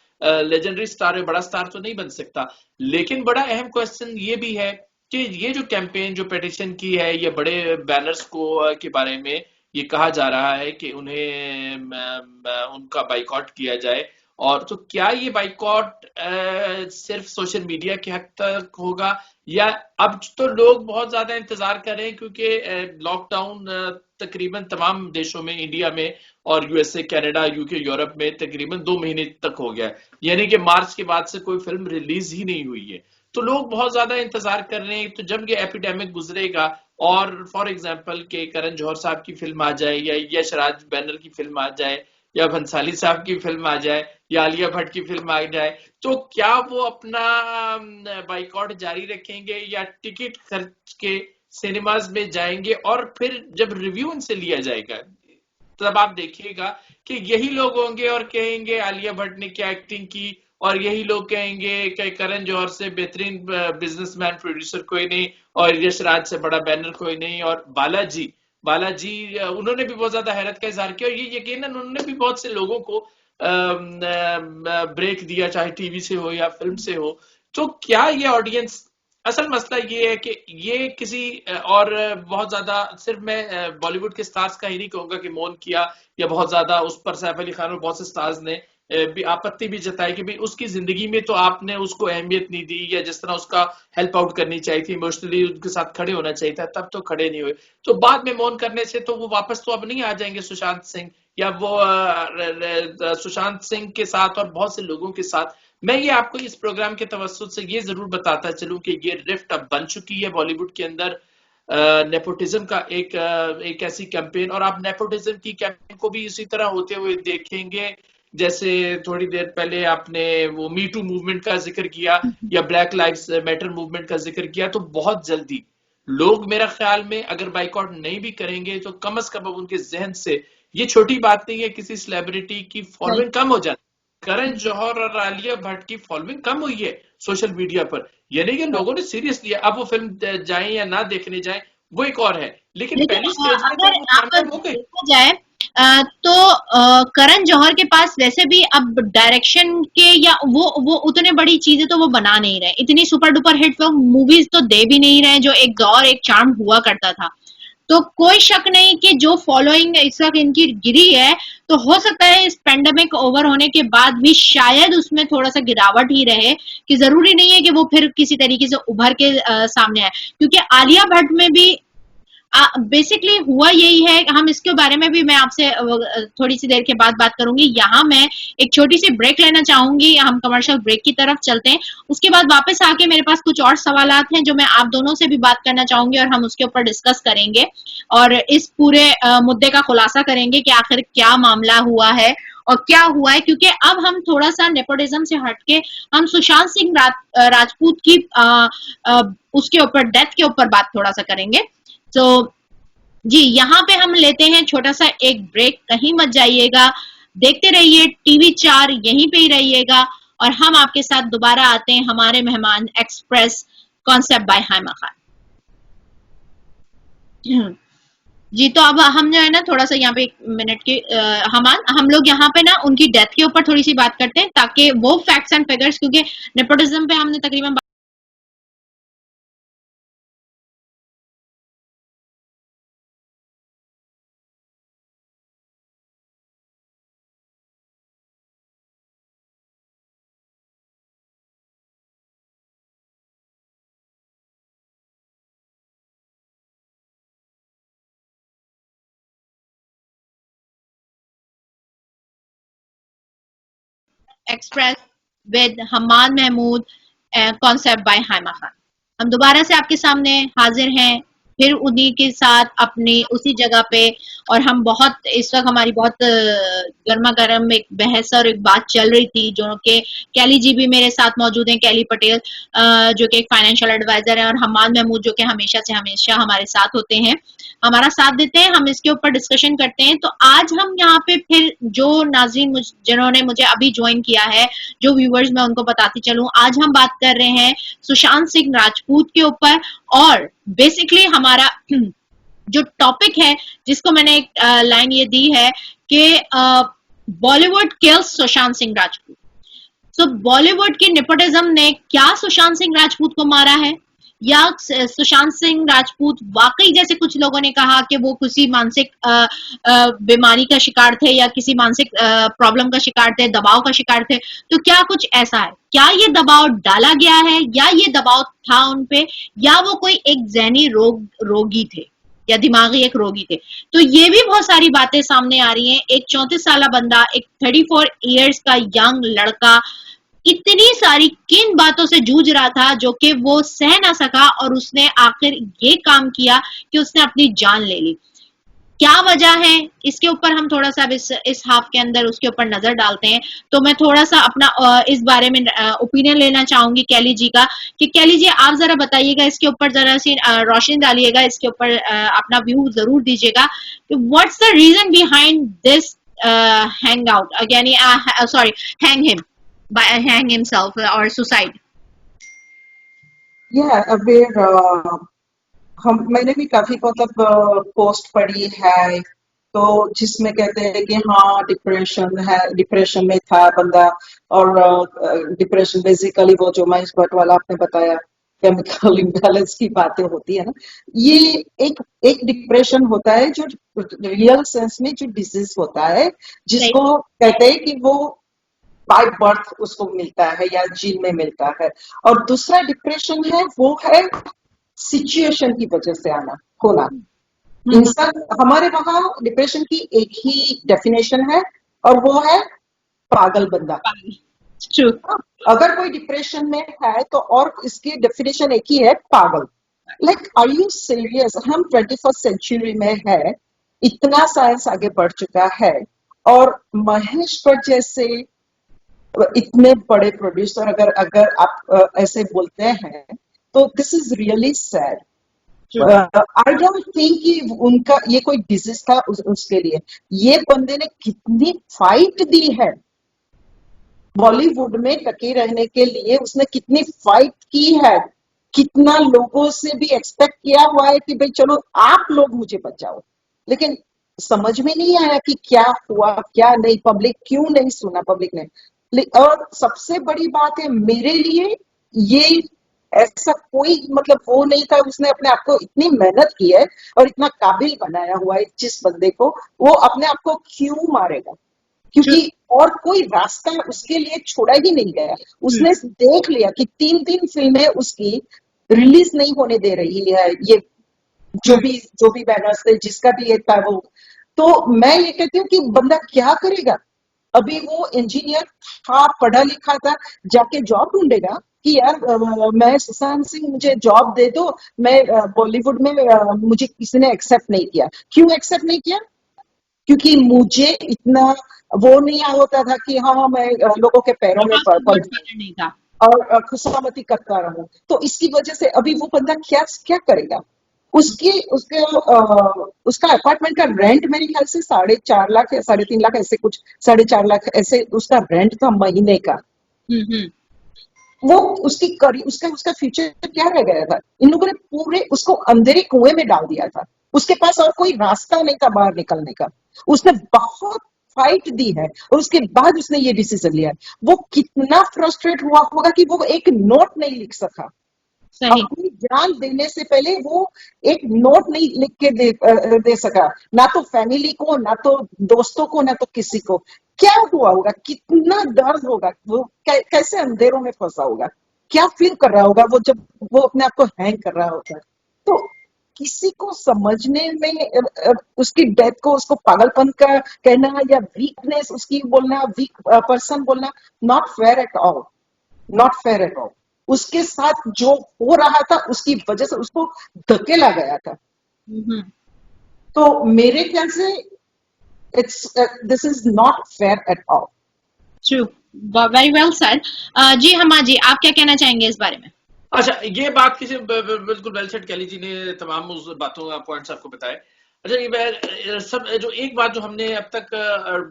लेजेंडरी स्टार है बड़ा स्टार तो नहीं बन सकता। लेकिन बड़ा अहम क्वेश्चन ये भी है कि ये जो कैंपेन जो पिटिशन की है, ये बड़े बैनर्स को के बारे में ये कहा जा रहा है कि उन्हें उनका बाइकआउट किया जाए, और तो क्या ये बाइकआउट सिर्फ सोशल मीडिया के हद तक होगा, या अब तो लोग बहुत ज्यादा इंतजार कर रहे हैं क्योंकि लॉकडाउन तकरीबन तमाम देशों में, इंडिया में और यूएसए, कनाडा, यूके, यूरोप में तकरीबन 2 महीने तक हो गया, यानी कि मार्च के बाद से कोई फिल्म रिलीज ही नहीं हुई है। तो लोग बहुत ज्यादा इंतजार कर रहे हैं। तो जब ये एपिडेमिक गुजरेगा और फॉर एग्जांपल के करण जौहर साहब की फिल्म आ जाए, या यश राज बैनर की फिल्म आ जाए, या भंसाली साहब की फिल्म आ जाए, या आलिया भट्ट की फिल्म आ जाए, तो क्या वो अपना बाइकआउट जारी रखेंगे या टिकट खर्च के सिनेमाज में जाएंगे? और फिर जब रिव्यू इनसे लिया जाएगा तब आप देखिएगा कि यही लोग होंगे और कहेंगे आलिया भट्ट ने क्या एक्टिंग की, और यही लोग कहेंगे कि करण जौहर से बेहतरीन बिजनेसमैन प्रोड्यूसर कोई नहीं, और यश राज से बड़ा बैनर कोई नहीं, और बालाजी उन्होंने भी बहुत ज्यादा हैरत का इजहार किया, और ये यकीनन उन्होंने भी बहुत से लोगों को ब्रेक दिया, चाहे टीवी से हो या फिल्म से हो। तो क्या ये ऑडियंस, असल मसला ये है कि ये किसी और बहुत ज्यादा, सिर्फ मैं बॉलीवुड के स्टार्स का ही नहीं कहूंगा कि मौन किया, या बहुत ज्यादा उस पर सैफ अली खान और बहुत से स्टार्स ने भी आपत्ति भी जताई कि भाई उसकी जिंदगी में तो आपने उसको अहमियत नहीं दी, या जिस तरह उसका हेल्प आउट करनी चाहिए थी, इमोशनली उनके साथ खड़े होना चाहिए था, तब तो खड़े नहीं हुए। तो बाद में मौन करने से तो वो वापस तो अब नहीं आ जाएंगे सुशांत सिंह, या वो सुशांत सिंह के साथ और बहुत से लोगों के साथ। मैं ये आपको इस प्रोग्राम के तवज्जुह से ये जरूर बताता चलूं कि ये रिफ्ट अब बन चुकी है बॉलीवुड के अंदर, नेपोटिज्म का एक ऐसी कैंपेन, और आप नेपोटिज्म की कैंपेन को भी इसी तरह होते हुए देखेंगे जैसे थोड़ी देर पहले आपने वो मी टू मूवमेंट का जिक्र किया या ब्लैक लाइव्स मैटर मूवमेंट का जिक्र किया। तो बहुत जल्दी लोग, मेरा ख्याल में, अगर बाइकआउट नहीं भी करेंगे तो कम अज कम उनके जहन से, ये छोटी बात नहीं है किसी सेलिब्रिटी की फॉलोइंग कम हो जाती, करण जौहर और आलिया भट्ट की फॉलोइंग कम हुई है सोशल मीडिया पर, यानी कि लोगों ने सीरियस लिया। अब वो फिल्म जाएं या ना देखने जाएं वो एक और है, लेकिन पहली स्टेज में अगर तो वो देखा जाए तो करण जौहर के पास वैसे भी अब डायरेक्शन के या वो उतने बड़ी चीजें तो वो बना नहीं रहे, इतनी सुपर डुपर हिट मूवीज तो दे भी नहीं रहे जो एक दौर एक चार्म हुआ करता था। तो कोई शक नहीं कि जो फॉलोइंग इस वक्त इनकी गिरी है, तो हो सकता है इस पेंडेमिक ओवर होने के बाद भी शायद उसमें थोड़ा सा गिरावट ही रहे, कि जरूरी नहीं है कि वो फिर किसी तरीके से उभर के सामने आए, क्योंकि आलिया भट्ट में भी बेसिकली हुआ यही है। हम इसके बारे में भी मैं आपसे थोड़ी सी देर के बाद बात करूंगी। यहाँ मैं एक छोटी सी ब्रेक लेना चाहूंगी, हम कमर्शियल ब्रेक की तरफ चलते हैं, उसके बाद वापस आके मेरे पास कुछ और सवालात हैं जो मैं आप दोनों से भी बात करना चाहूंगी, और हम उसके ऊपर डिस्कस करेंगे और इस पूरे मुद्दे का खुलासा करेंगे कि आखिर क्या मामला हुआ है और क्या हुआ है। क्योंकि अब हम थोड़ा सा नेपोटिज्म से हटके हम सुशांत सिंह राजपूत की उसके ऊपर, डेथ के ऊपर बात थोड़ा सा करेंगे। तो जी, यहाँ पे हम लेते हैं छोटा सा एक ब्रेक, कहीं मत जाइएगा, देखते रहिए टीवी 4, यहीं पे ही रहिएगा, और हम आपके साथ दोबारा आते हैं हमारे मेहमान express concept by Haima Khan. जी, तो अब हम जो है ना थोड़ा सा यहाँ पे 1 मिनट के हम लोग यहाँ पे ना उनकी डेथ के ऊपर थोड़ी सी बात करते हैं, ताकि वो फैक्ट्स एंड फिगर्स, क्योंकि नेपोटिज्म पे हमने तकरीबन express with Hammad Mahmood, concept by Haima Khan. हम दोबारा से आपके सामने हाजिर हैं, फिर उन्हीं के साथ अपनी उसी जगह पे, और हम बहुत इस वक्त हमारी बहुत गर्मा गर्म एक बहस और एक बात चल रही थी, जो कि कैली जी भी मेरे साथ मौजूद हैं, कैली पटेल जो कि एक फाइनेंशियल एडवाइजर है, और हम्माद महमूद जो कि हमेशा से हमेशा हमारे साथ होते हैं, हमारा साथ देते हैं, हम इसके ऊपर डिस्कशन करते हैं। तो आज हम यहाँ पे फिर जो नाज़रीन जिन्होंने मुझे अभी ज्वाइन किया है, जो व्यूअर्स, मैं उनको बताती चलूं, आज हम बात कर रहे हैं सुशांत सिंह राजपूत के ऊपर, और बेसिकली हमारा जो टॉपिक है, जिसको मैंने एक लाइन ये दी है कि बॉलीवुड किल्स सुशांत सिंह राजपूत। सो बॉलीवुड की नेपोटिज्म ने क्या सुशांत सिंह राजपूत को मारा है, या सुशांत सिंह राजपूत वाकई जैसे कुछ लोगों ने कहा कि वो किसी मानसिक बीमारी का शिकार थे या किसी मानसिक प्रॉब्लम का शिकार थे, दबाव का शिकार थे, तो क्या कुछ ऐसा है? क्या ये दबाव डाला गया है या ये दबाव था उन पे, या वो कोई एक ज़हनी रोगी थे या दिमागी एक रोगी थे? तो ये भी बहुत सारी बातें सामने आ रही हैं। एक 34 साल बंदा, एक 34 इयर्स का यंग लड़का इतनी सारी किन बातों से जूझ रहा था जो कि वो सह ना सका और उसने आखिर ये काम किया कि उसने अपनी जान ले ली। क्या वजह है, इसके ऊपर हम थोड़ा सा इस हाफ के अंदर उसके ऊपर नजर डालते हैं। तो मैं थोड़ा सा अपना इस बारे में ओपिनियन लेना चाहूंगी कैली जी का, कि कैली जी आप जरा बताइएगा इसके ऊपर, जरा सी रोशनी डालिएगा इसके ऊपर, अपना व्यू जरूर दीजिएगा कि what's the reason behind this hang out, यानी sorry hang himself or suicide. मैंने भी काफी मतलब पोस्ट पढ़ी है, तो जिसमें कहते हैं कि हाँ डिप्रेशन में था बंदा, और डिप्रेशन बेसिकली वो जो महेश भट्ट वाला आपने बताया, केमिकल इम्बैलेंस की बातें होती है ना, ये एक डिप्रेशन होता है जो रियल सेंस में जो डिजीज होता है, जिसको कहते हैं कि वो बाय बर्थ उसको मिलता है या जीन में मिलता है। और दूसरा डिप्रेशन है वो है सिचुएशन की वजह से होना। इंसान, हमारे वहां डिप्रेशन की एक ही डेफिनेशन है और वो है पागल बंदा। अगर कोई डिप्रेशन में है तो और इसकी डेफिनेशन एक ही है, पागल। Like are you serious? हम 21st सेंचुरी में है, इतना साइंस आगे बढ़ चुका है, और महेश भट्ट जैसे इतने बड़े प्रोड्यूसर अगर आप ऐसे बोलते हैं तो this is really sad. I don't think कि उनका ये कोई डिजीज था उसके लिए। ये बंदे ने कितनी फाइट दी है बॉलीवुड में टके रहने के लिए, उसने कितनी फाइट की है, कितना लोगों से भी एक्सपेक्ट किया हुआ है कि भाई चलो आप लोग मुझे बचाओ, लेकिन समझ में नहीं आया कि क्या हुआ क्या नहीं, पब्लिक क्यों नहीं सुना पब्लिक ने। और सबसे बड़ी बात है मेरे लिए, ये ऐसा कोई मतलब वो नहीं था, उसने अपने आप को इतनी मेहनत की है और इतना काबिल बनाया हुआ है जिस बंदे को, वो अपने आप को क्यों मारेगा? क्योंकि और कोई रास्ता उसके लिए छोड़ा ही नहीं गया। उसने देख लिया कि 3 फिल्में उसकी रिलीज नहीं होने दे रही है, ये जो भी बैनर्स थे, जिसका भी एक था वो। तो मैं ये कहती हूँ कि बंदा क्या करेगा? अभी वो इंजीनियर था, पढ़ा लिखा था, जाके जॉब ढूंढेगा कि यार मैं सुशांत सिंह, मुझे जॉब दे दो, मैं बॉलीवुड में मुझे किसी ने एक्सेप्ट नहीं किया। क्यों एक्सेप्ट नहीं किया? क्योंकि मुझे इतना वो नहीं होता था कि हाँ मैं लोगों के पैरों में पड़ और खुशामती करता रहूं। तो इसकी वजह से अभी वो बंदा क्या करेगा? उसका अपार्टमेंट का रेंट मेरे ख्याल से 4.5 लाख या 3.5 लाख ऐसे कुछ, 4.5 लाख ऐसे उसका रेंट था महीने का। वो उसका फ्यूचर क्या रह गया था? इन लोगों ने पूरे उसको अंधेरे कुएं में डाल दिया था। उसके पास और कोई रास्ता नहीं था बाहर निकलने का। उसने बहुत फाइट दी है और उसके बाद उसने ये डिसीजन लिया है। वो कितना फ्रस्ट्रेट हुआ होगा कि वो एक नोट नहीं लिख सका। अपनी जान देने से पहले वो एक नोट नहीं लिख के दे सका, ना तो फैमिली को, ना तो दोस्तों को, ना तो किसी को। क्या हुआ होगा? कितना दर्द होगा? वो कैसे अंधेरों में फंसा होगा? क्या फील कर रहा होगा वो जब वो अपने आप को हैंग कर रहा होगा? तो किसी को समझने में उसकी डेथ को, उसको पागलपन का कहना या वीकनेस उसकी बोलना, वीक पर्सन बोलना, not fair at all, not fair at all. उसके साथ जो हो रहा था उसकी वजह से उसको धकेला गया था। तो मेरे ख्याल से this is not fair at all. True, very well said. जी हमा जी, आप क्या कहना चाहेंगे इस बारे में? अच्छा, ये बात किसी बिल्कुल वेल सेड, कैली जी ने तमाम उस बातों पॉइंट्स आपको बताए। अच्छा, ये सब जो एक बात जो हमने अब तक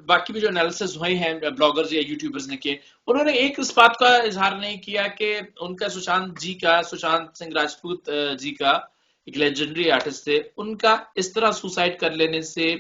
बाकी भी जो एनालिसिस हुए हैं ब्लॉगर्स या यूट्यूबर्स ने किए, उन्होंने एक इस बात का इजहार नहीं किया कि उनका सुशांत सिंह राजपूत जी का, एक लेजेंडरी आर्टिस्ट थे, उनका इस तरह सुसाइड कर लेने से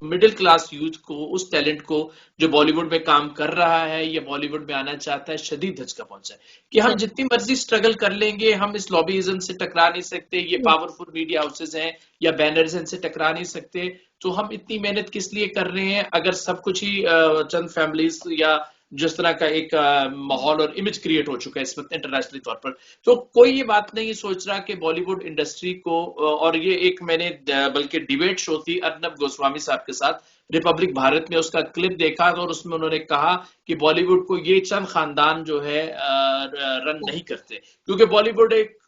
मिडिल क्लास यूथ को, उस टैलेंट को जो बॉलीवुड में काम कर रहा है या बॉलीवुड में आना चाहता है, शदीद धचका पहुंचा है कि हम जितनी मर्जी स्ट्रगल कर लेंगे, हम इस लॉबीइज्म से टकरा नहीं सकते, ये पावरफुल मीडिया हाउसेज हैं या बैनर्स हैं, इनसे टकरा नहीं सकते। तो हम इतनी मेहनत किस लिए कर रहे हैं अगर सब कुछ ही चंद फैमिलीज या जिस तरह का एक माहौल और इमेज क्रिएट हो चुका है इस वक्त इंटरनेशनली तौर पर। तो कोई ये बात नहीं सोच रहा कि बॉलीवुड इंडस्ट्री को, और ये एक मैंने बल्कि डिबेट शो थी अर्नब गोस्वामी साहब के साथ रिपब्लिक भारत में, उसका क्लिप देखा और उसमें उन्होंने कहा कि बॉलीवुड को ये चंद खानदान जो है रन नहीं करते, क्योंकि बॉलीवुड एक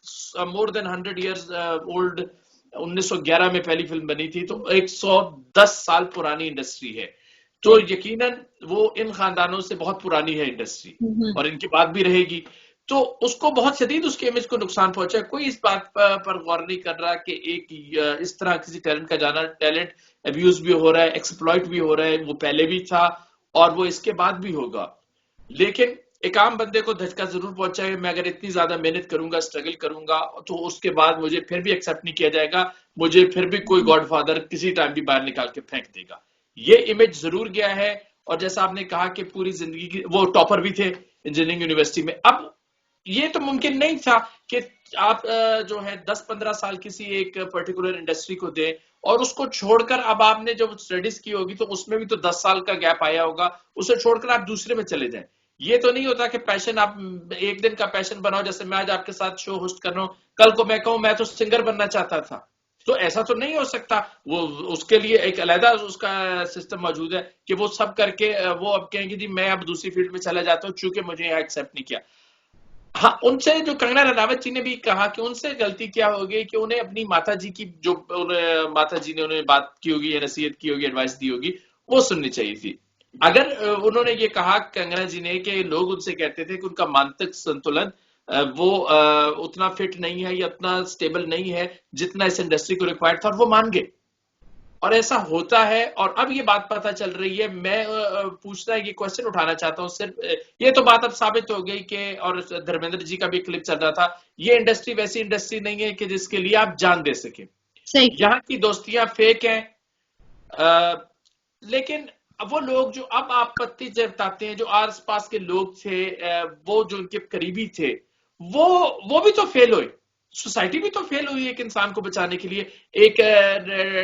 मोर देन 100 ईयर्स ओल्ड 1911 में पहली फिल्म बनी थी, तो 110 साल पुरानी इंडस्ट्री है। तो यकीनन वो इन खानदानों से बहुत पुरानी है इंडस्ट्री और इनकी बात भी रहेगी। तो उसको बहुत शदीद उसके इमेज को नुकसान पहुंचा। कोई इस बात पर गौर नहीं कर रहा कि एक इस तरह किसी टैलेंट का जाना, टैलेंट अब्यूज भी हो रहा है, एक्सप्लॉइट भी हो रहा है, वो पहले भी था और वो इसके बाद भी होगा। लेकिन एक आम बंदे को धचका जरूर पहुंचा है। मैं अगर इतनी ज्यादा मेहनत करूंगा, स्ट्रगल करूंगा, तो उसके बाद मुझे फिर भी एक्सेप्ट नहीं किया जाएगा, मुझे फिर भी कोई गॉडफादर किसी टाइम भी बाहर निकाल के फेंक देगा। ये इमेज जरूर गया है। और जैसा आपने कहा कि पूरी जिंदगी की वो टॉपर भी थे इंजीनियरिंग यूनिवर्सिटी में। अब ये तो मुमकिन नहीं था कि आप जो है 10-15 साल किसी एक पर्टिकुलर इंडस्ट्री को दें और उसको छोड़कर अब आपने जब स्टडीज की होगी तो उसमें भी तो 10 साल का गैप आया होगा, उसे छोड़कर आप दूसरे में चले जाएं। ये तो नहीं होता कि पैशन आप एक दिन का पैशन बनाओ, जैसे मैं आज आपके साथ शो होस्ट कर रहा हूं, कल को मैं कहूं मैं तो सिंगर बनना चाहता था, तो ऐसा तो नहीं हो सकता। वो उसके लिए एक अलग उसका सिस्टम मौजूद है कि वो सब करके वो अब कहेंगे जी मैं अब दूसरी फील्ड में चला जाता हूं चूंकि मुझे यहाँ एक्सेप्ट नहीं किया। हाँ, उनसे जो कंगना रनावत जी ने भी कहा कि उनसे गलती क्या हो गई कि उन्हें अपनी माता जी की जो माता जी ने उन्हें बात की होगी या नसीहत की होगी, एडवाइस दी होगी, वो सुननी चाहिए थी। अगर उन्होंने ये कहा कंगना जी ने कि लोग उनसे कहते थे कि उनका मानसिक संतुलन वो उतना फिट नहीं है या उतना स्टेबल नहीं है जितना इस इंडस्ट्री को रिक्वायर्ड था, और वो मान गए और ऐसा होता है। और अब ये बात पता चल रही है, मैं पूछना है, ये क्वेश्चन उठाना चाहता हूँ सिर्फ, ये तो बात अब साबित हो गई कि, और धर्मेंद्र जी का भी क्लिप चल रहा था, ये इंडस्ट्री वैसी इंडस्ट्री नहीं है कि जिसके लिए आप जान दे सके। यहाँ की दोस्तियां फेक हैं। लेकिन वो लोग जो अब आपत्ति जताते हैं, जो आस पास के लोग थे, वो जो उनके करीबी थे, वो भी तो फेल हुए, सोसाइटी भी तो फेल हुई एक इंसान को बचाने के लिए। एक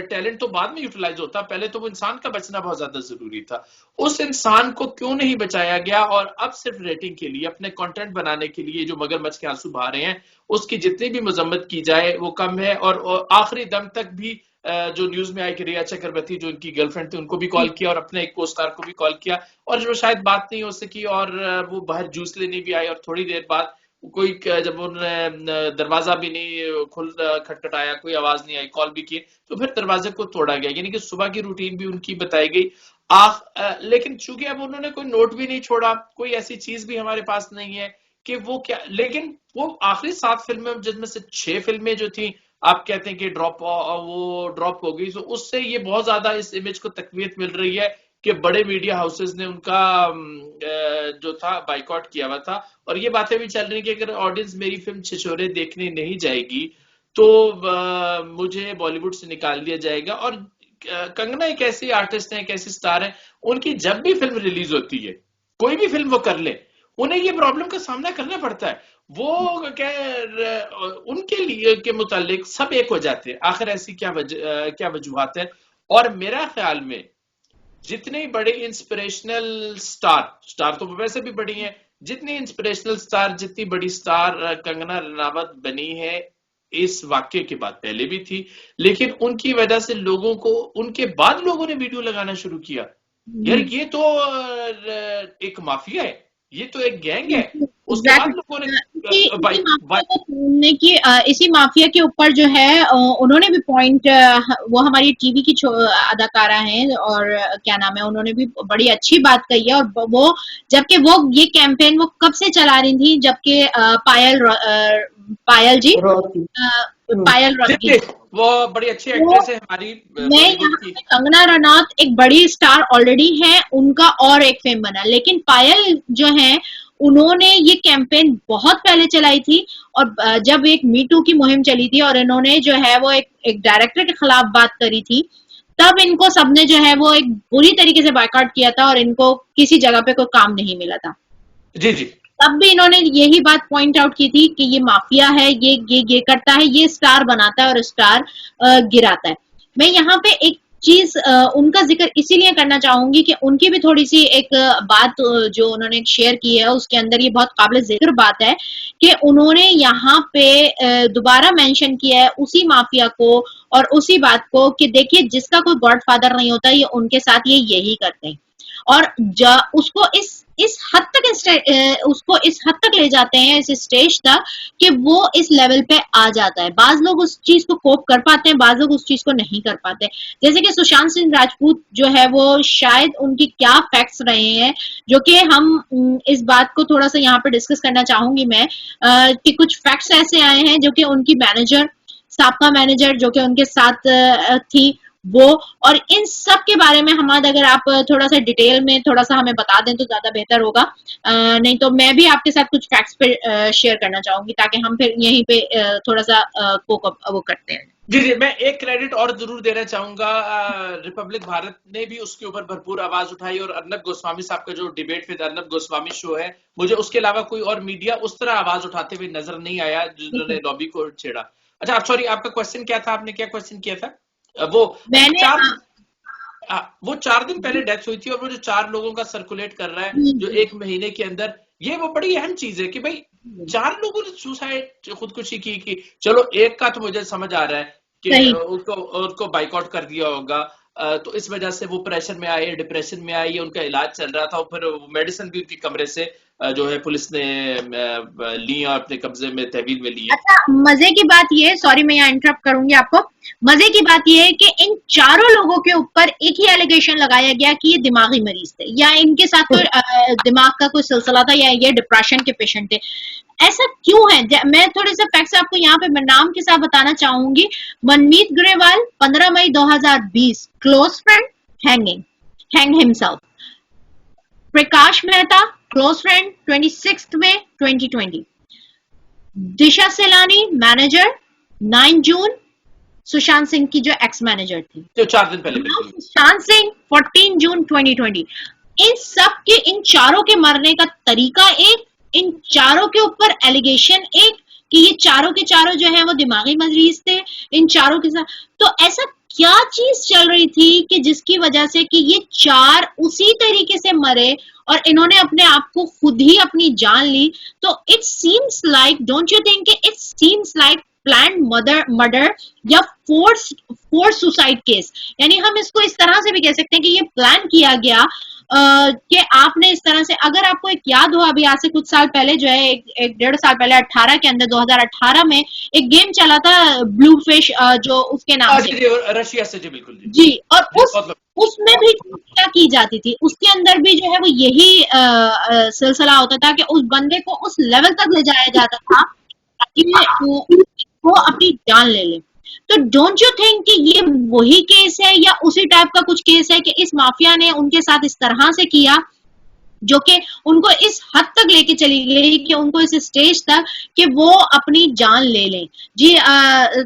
टैलेंट तो बाद में यूटिलाइज होता, पहले तो वो इंसान का बचना बहुत ज्यादा जरूरी था। उस इंसान को क्यों नहीं बचाया गया? और अब सिर्फ रेटिंग के लिए, अपने कंटेंट बनाने के लिए जो मगरमच्छ के आंसू बहा रहे हैं, उसकी जितनी भी मजम्मत की जाए वो कम है। और आखिरी दम तक भी जो न्यूज में आई कि रिया चक्रवर्ती जो उनकी गर्लफ्रेंड थी उनको भी कॉल किया और अपने एक को स्टार को भी कॉल किया, और जो शायद बात नहीं हो सकी, और वो बाहर जूस लेने भी आई, और थोड़ी देर बाद कोई जब उन्होंने दरवाजा भी नहीं खटखटाया, कोई आवाज नहीं आई, कॉल भी की, तो फिर दरवाजे को तोड़ा गया। यानी कि सुबह की रूटीन भी उनकी बताई गई। लेकिन चूंकि अब उन्होंने कोई नोट भी नहीं छोड़ा, कोई ऐसी चीज भी हमारे पास नहीं है कि वो क्या, लेकिन वो आखिरी 7 फिल्में जिसमें से 6 फिल्में जो थी आप कहते हैं कि वो ड्रॉप हो गई, तो उससे ये बहुत ज्यादा इस इमेज को तकवीत मिल रही है कि बड़े मीडिया हाउसेस ने उनका जो था बाइकआउट किया हुआ था। और ये बातें भी चल रही कि अगर ऑडियंस मेरी फिल्म छिछोरे देखने नहीं जाएगी तो मुझे बॉलीवुड से निकाल दिया जाएगा। और कंगना एक ऐसी आर्टिस्ट है, एक ऐसी स्टार है, उनकी जब भी फिल्म रिलीज होती है, कोई भी फिल्म वो कर ले, उन्हें ये प्रॉब्लम का सामना करना पड़ता है। वो उनके लिए के मुतालिक सब एक हो जाते हैं। आखिर ऐसी क्या वजूहात है? और मेरा ख्याल में जितने बड़े इंस्पिरेशनल स्टार तो वैसे भी बड़ी हैं, जितनी इंस्पिरेशनल स्टार, जितनी बड़ी स्टार कंगना रनावत बनी है इस वाक्य के बाद, पहले भी थी, लेकिन उनकी वजह से लोगों को, उनके बाद लोगों ने वीडियो लगाना शुरू किया। यार ये तो एक माफिया है, ये तो एक गैंग है। उसके बाद लोगों ने कि इसी माफिया के ऊपर जो है उन्होंने भी पॉइंट, वो हमारी टीवी की अदाकारा हैं और क्या नाम है, उन्होंने भी बड़ी अच्छी बात कही है। और वो जबकि वो ये कैंपेन वो कब से चला रही थी, जबकि पायल जी पायल रॉकी वो बड़ी अच्छी एक्ट्रेस है हमारी। मैं यहाँ पे कंगना रनावत एक बड़ी स्टार ऑलरेडी है, उनका और एक फेम बना, लेकिन पायल जो है उन्होंने ये कैंपेन बहुत पहले चलाई थी। और जब एक मी टू की मुहिम चली थी और इन्होंने जो है वो एक डायरेक्टर के खिलाफ बात करी थी, तब इनको सबने जो है वो एक बुरी तरीके से बायकॉट किया था और इनको किसी जगह पे कोई काम नहीं मिला था। जी जी। तब भी इन्होंने यही बात पॉइंट आउट की थी कि ये माफिया है, ये करता है, ये स्टार बनाता है और स्टार गिराता है। मैं यहाँ पे एक चीज उनका जिक्र इसीलिए करना चाहूंगी कि उनकी भी थोड़ी सी एक बात जो उन्होंने शेयर की है उसके अंदर ये बहुत काबिल जिक्र बात है कि उन्होंने यहाँ पे दोबारा मेंशन किया है उसी माफिया को और उसी बात को कि देखिए जिसका कोई गॉडफादर नहीं होता ये उनके साथ ये यही करते हैं और उसको इस हद तक उसको इस हद तक ले जाते हैं इस स्टेज तक कि वो इस लेवल पे आ जाता है। बाज लोग उस चीज को कोप कर पाते हैं, बाज लोग उस चीज को नहीं कर पाते। जैसे कि सुशांत सिंह राजपूत जो है वो शायद उनकी क्या फैक्ट्स रहे हैं जो कि हम इस बात को थोड़ा सा यहाँ पे डिस्कस करना चाहूंगी मैं कि कुछ फैक्ट्स ऐसे आए हैं जो कि उनकी मैनेजर साबका मैनेजर जो कि उनके साथ थी वो और इन सब के बारे में हमाद अगर आप थोड़ा सा डिटेल में थोड़ा सा हमें बता दें तो ज्यादा बेहतर होगा। नहीं तो मैं भी आपके साथ कुछ फैक्ट्स पे शेयर करना चाहूंगी ताकि हम फिर यहीं पे थोड़ा सा वो करते हैं। जी जी, मैं एक क्रेडिट और जरूर देना चाहूंगा। रिपब्लिक भारत ने भी उसके ऊपर भरपूर आवाज उठाई और अर्नब गोस्वामी साहब का जो debate with Arnab Goswami show है, मुझे उसके अलावा कोई और मीडिया उस तरह आवाज उठाते हुए नजर नहीं आया जिन्होंने लॉबी को छेड़ा। अच्छा, आप सॉरी, आपका क्वेश्चन क्या था? आपने क्या क्वेश्चन किया था? वो मैंने वो 4 दिन पहले डेथ हुई थी और वो जो 4 लोगों का सर्कुलेट कर रहा है जो 1 महीने के अंदर, ये वो बड़ी अहम चीज है कि भाई 4 लोगों ने सुसाइड खुदकुशी की। चलो एक का तो मुझे समझ आ रहा है कि उसको बाइकआउट कर दिया होगा, तो इस वजह से वो प्रेशर में आए, डिप्रेशन में आई, उनका इलाज चल रहा था, फिर मेडिसिन भी उनके कमरे से जो है पुलिस ने ली और अपने कब्जे में तहवील में ली है। अच्छा, मजे की बात ये है, सॉरी मैं यहाँ इंटरप्ट करूंगी आपको, मजे की बात ये है कि इन 4 लोगों के ऊपर एक ही एलिगेशन लगाया गया कि ये दिमागी मरीज थे या इनके साथ कोई दिमाग का कोई सिलसिला था या ये डिप्रेशन के पेशेंट थे। ऐसा क्यों है? मैं थोड़े से फैक्ट्स आपको यहाँ पे नाम के साथ बताना चाहूंगी। मनमीत ग्रेवाल 15 मई 2020 close friend hang himself. Prakash Mehta close friend 26 May 2020। दिशा सेलानी मैनेजर 9 जून सुशांत सिंह की जो एक्स मैनेजर थी, जो 4 दिन पहले। सुशांत सिंह 14 जून 2020। इन सब के, इन चारों के मरने का तरीका एक, इन चारों के ऊपर एलिगेशन एक कि ये चारों के चारों जो है वो दिमागी मरीज थे, इन चारों के साथ। तो ऐसा क्या चीज चल रही थी कि जिसकी वजह से कि ये 4 उसी तरीके से मरे और इन्होंने अपने आप को खुद ही अपनी जान ली? तो it seems like, don't you think, it seems like plan murder या फोर्स सुसाइड केस। यानी हम इसको इस तरह से भी कह सकते हैं कि ये प्लान किया गया कि आपने इस तरह से, अगर आपको एक याद हो अभी आज से कुछ साल पहले जो है एक 1.5 साल पहले 18 के अंदर 2018 में एक गेम चला था ब्लू फिश जो उसके नाम से, रशिया से, जी बिल्कुल जी, और उसमें भी क्या की जाती थी, उसके अंदर भी जो है वो यही सिलसिला होता था कि उस बंदे को उस लेवल तक ले जाया जाता था कि वो अपनी जान ले ले। तो डोंट यू थिंक कि ये वही केस है या उसी टाइप का कुछ केस है कि इस माफिया ने उनके साथ इस तरह से किया जो कि उनको इस हद तक लेके चली गई कि उनको इस स्टेज तक कि वो अपनी जान ले लें? जी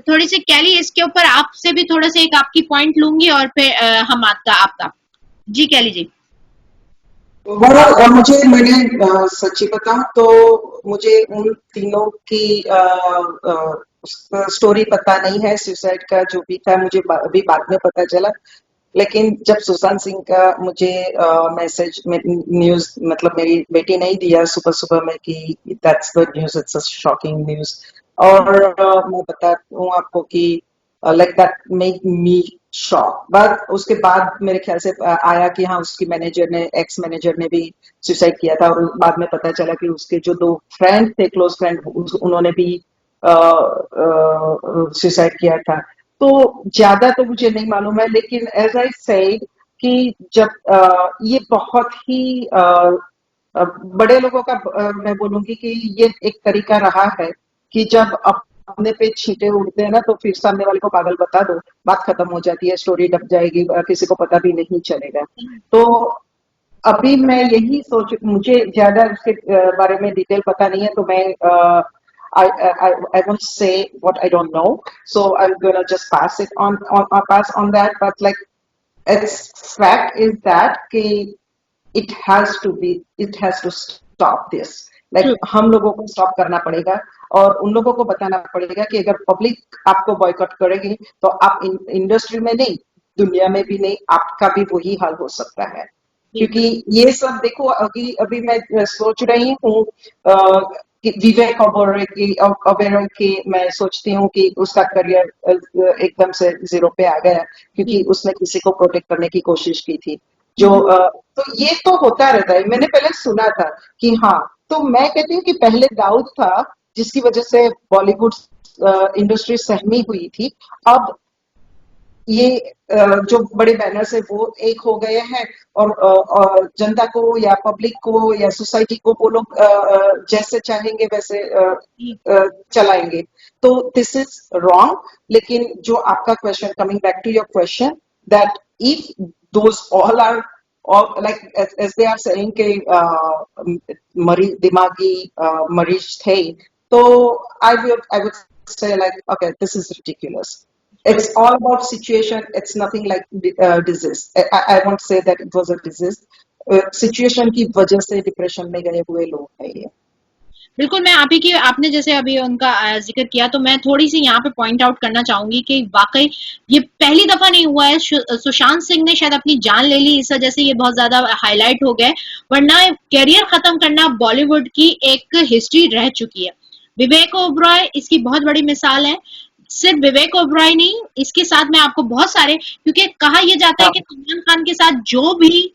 थोड़ी सी कैली इसके ऊपर आपसे भी थोड़ा सा एक आपकी पॉइंट लूंगी और फिर हम आपका जी कैली जी। मुझे, मैंने सच्ची बताऊं तो मुझे उन तीनों की स्टोरी पता नहीं है। सुसाइड का जो भी था मुझे अभी बाद में पता चला, लेकिन जब सुशांत सिंह का मुझे मैसेज में न्यूज, मतलब मेरी बेटी नहीं दिया सुबह सुबह में कि that's the news, it's a shocking news, और मैं बताऊं आपको कि like that make me shock. But उसके बाद मेरे ख्याल से आया कि हाँ, उसकी मैनेजर ने, एक्स मैनेजर ने भी सुसाइड किया था, और बाद में पता चला कि उसके जो 2 फ्रेंड थे, क्लोज फ्रेंड, उन्होंने भी सुसाइड किया था। तो ज्यादा तो मुझे नहीं मालूम है, लेकिन एज आई सेड कि जब ये बहुत ही बड़े लोगों का मैं बोलूंगी कि ये एक तरीका रहा है कि जब अपने पे छींटे उड़ते हैं ना, तो फिर सामने वाले को पागल बता दो, बात खत्म हो जाती है, स्टोरी डब जाएगी, किसी को पता भी नहीं चलेगा। तो अभी मैं यही मुझे ज्यादा उसके बारे में डिटेल पता नहीं है, तो मैं I won't say what I don't know, so I'm gonna just pass on that. But like its fact is that कि it has to stop this. Like हम लोगों को stop करना पड़ेगा और उन लोगों को बताना पड़ेगा कि अगर पब्लिक आपको बॉयकॉट करेगी तो आप इंडस्ट्री में नहीं, दुनिया में भी नहीं, आपका भी वही हाल हो सकता है। क्योंकि ये सब देखो, अभी मैं सोच रही हूँ कि विवेक ओबेरॉय की मैं सोचती हूँ कि उसका करियर एकदम से जीरो पे आ गया क्योंकि उसने किसी को प्रोटेक्ट करने की कोशिश की थी। जो तो ये तो होता रहता है। मैंने पहले सुना था कि हाँ, तो मैं कहती हूँ कि पहले दाऊद था जिसकी वजह से बॉलीवुड इंडस्ट्री सहमी हुई थी। अब ये जो बड़े बैनर्स है वो एक हो गए हैं और जनता को या पब्लिक को या सोसाइटी को वो लोग जैसे चाहेंगे वैसे चलाएंगे। तो दिस इज रॉन्ग। लेकिन जो आपका question, coming back to your question, that if those all are like as they are saying कि दिमागी मरीज थे, तो I would say like okay, this is ridiculous. It's all about situation. It's nothing like disease. I won't say that it was a disease. Situation की वजह से depression में गए हुए लोग हैं ये। बिल्कुल, मैं आप ही की, आपने जैसे अभी उनका जिक्र किया तो मैं थोड़ी सी यहाँ पे पॉइंट आउट करना चाहूंगी कि वाकई ये पहली दफा नहीं हुआ है। सुशांत सिंह ने शायद अपनी जान ले ली, इस वजह से ये बहुत ज्यादा हाईलाइट हो गए, वरना कैरियर खत्म करना बॉलीवुड की एक हिस्ट्री रह चुकी है। विवेक ओबरॉय इसकी बहुत बड़ी मिसाल है। सिर्फ विवेक ओबरॉय नहीं, इसके साथ में आपको बहुत सारे, क्योंकि कहा यह जाता है कि सलमान खान के साथ जो भी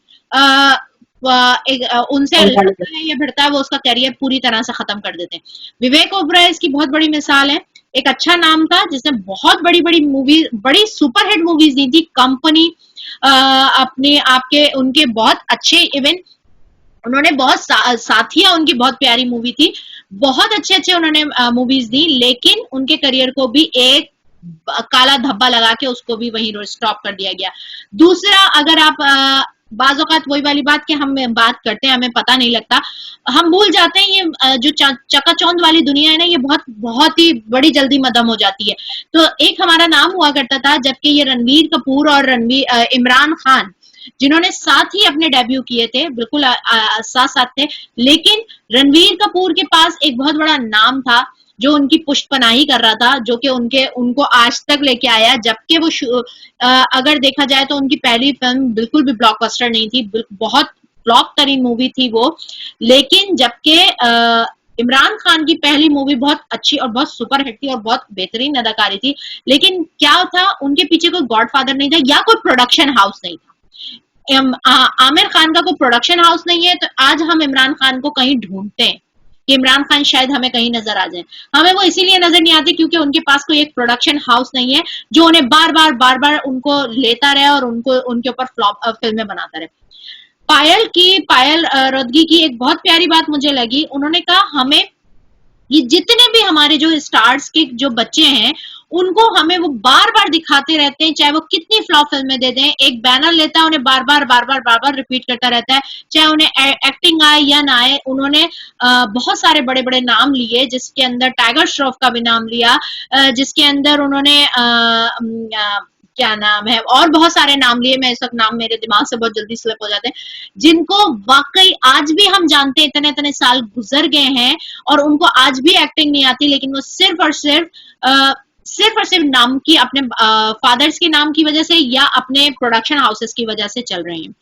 उनसे लड़ता है या भिड़ता है वो उसका करियर पूरी तरह से खत्म कर देते हैं। विवेक ओबरॉय इसकी बहुत बड़ी मिसाल है। एक अच्छा नाम था जिसने बहुत बड़ी बड़ी मूवीज, बड़ी सुपरहिट मूवीज दी थी। कंपनी अपने आपके उनके बहुत अच्छे, इवन उन्होंने बहुत साथिया उनकी बहुत प्यारी मूवी थी, बहुत अच्छे अच्छे उन्होंने मूवीज दी, लेकिन उनके करियर को भी एक काला धब्बा लगा के उसको भी वहीं स्टॉप कर दिया गया। दूसरा, अगर आप बाज़ औक़ात वही वाली बात कि हम बात करते हैं हमें पता नहीं लगता, हम भूल जाते हैं ये जो चकाचौंध वाली दुनिया है ना, ये बहुत बहुत ही बड़ी जल्दी मदम हो जाती है। तो एक हमारा नाम हुआ करता था, जबकि ये रणवीर कपूर और इमरान खान जिन्होंने साथ ही अपने डेब्यू किए थे, बिल्कुल साथ साथ थे, लेकिन रणवीर कपूर के पास एक बहुत बड़ा नाम था जो उनकी पुष्टपनाही कर रहा था, जो कि उनको आज तक लेके आया। जबकि वो अगर देखा जाए तो उनकी पहली फिल्म बिल्कुल भी ब्लॉकबस्टर नहीं थी, बहुत फ्लॉप तरीन मूवी थी वो। लेकिन जबकि इमरान खान की पहली मूवी बहुत अच्छी और बहुत सुपरहिट थी और बहुत बेहतरीन अदाकारी थी, लेकिन क्या था, उनके पीछे कोई गॉडफादर नहीं था या कोई प्रोडक्शन हाउस नहीं था। आमिर खान का कोई प्रोडक्शन हाउस नहीं है, तो आज हम इमरान खान को कहीं ढूंढते हैं कि इमरान खान शायद हमें कहीं नजर आ जाए। हमें वो इसीलिए नजर नहीं आते क्योंकि उनके पास कोई एक प्रोडक्शन हाउस नहीं है जो उन्हें बार बार उनको लेता रहे और उनके ऊपर फ्लॉप फिल्में बनाता रहे। पायल रोदगी की एक बहुत प्यारी बात मुझे लगी, उन्होंने कहा हमें ये जितने भी हमारे जो स्टार्स के जो बच्चे हैं उनको हमें वो बार बार दिखाते रहते हैं, चाहे वो कितनी फ्लॉप फिल्में दे दें, एक बैनर लेता है उन्हें बार बार रिपीट करता रहता है, चाहे उन्हें एक्टिंग आए या ना आए। उन्होंने बहुत सारे बड़े बड़े नाम लिए, जिसके अंदर टाइगर श्रॉफ का भी नाम लिया, जिसके अंदर उन्होंने क्या नाम है, और बहुत सारे नाम लिए, मैं इस वक्त नाम मेरे दिमाग से बहुत जल्दी स्लिप हो जाते हैं, जिनको वाकई आज भी हम जानते हैं, इतने इतने साल गुजर गए हैं और उनको आज भी एक्टिंग नहीं आती, लेकिन वो सिर्फ और सिर्फ नाम की, अपने फादर्स के नाम की वजह से या अपने प्रोडक्शन हाउसेस की वजह से चल रहे हैं।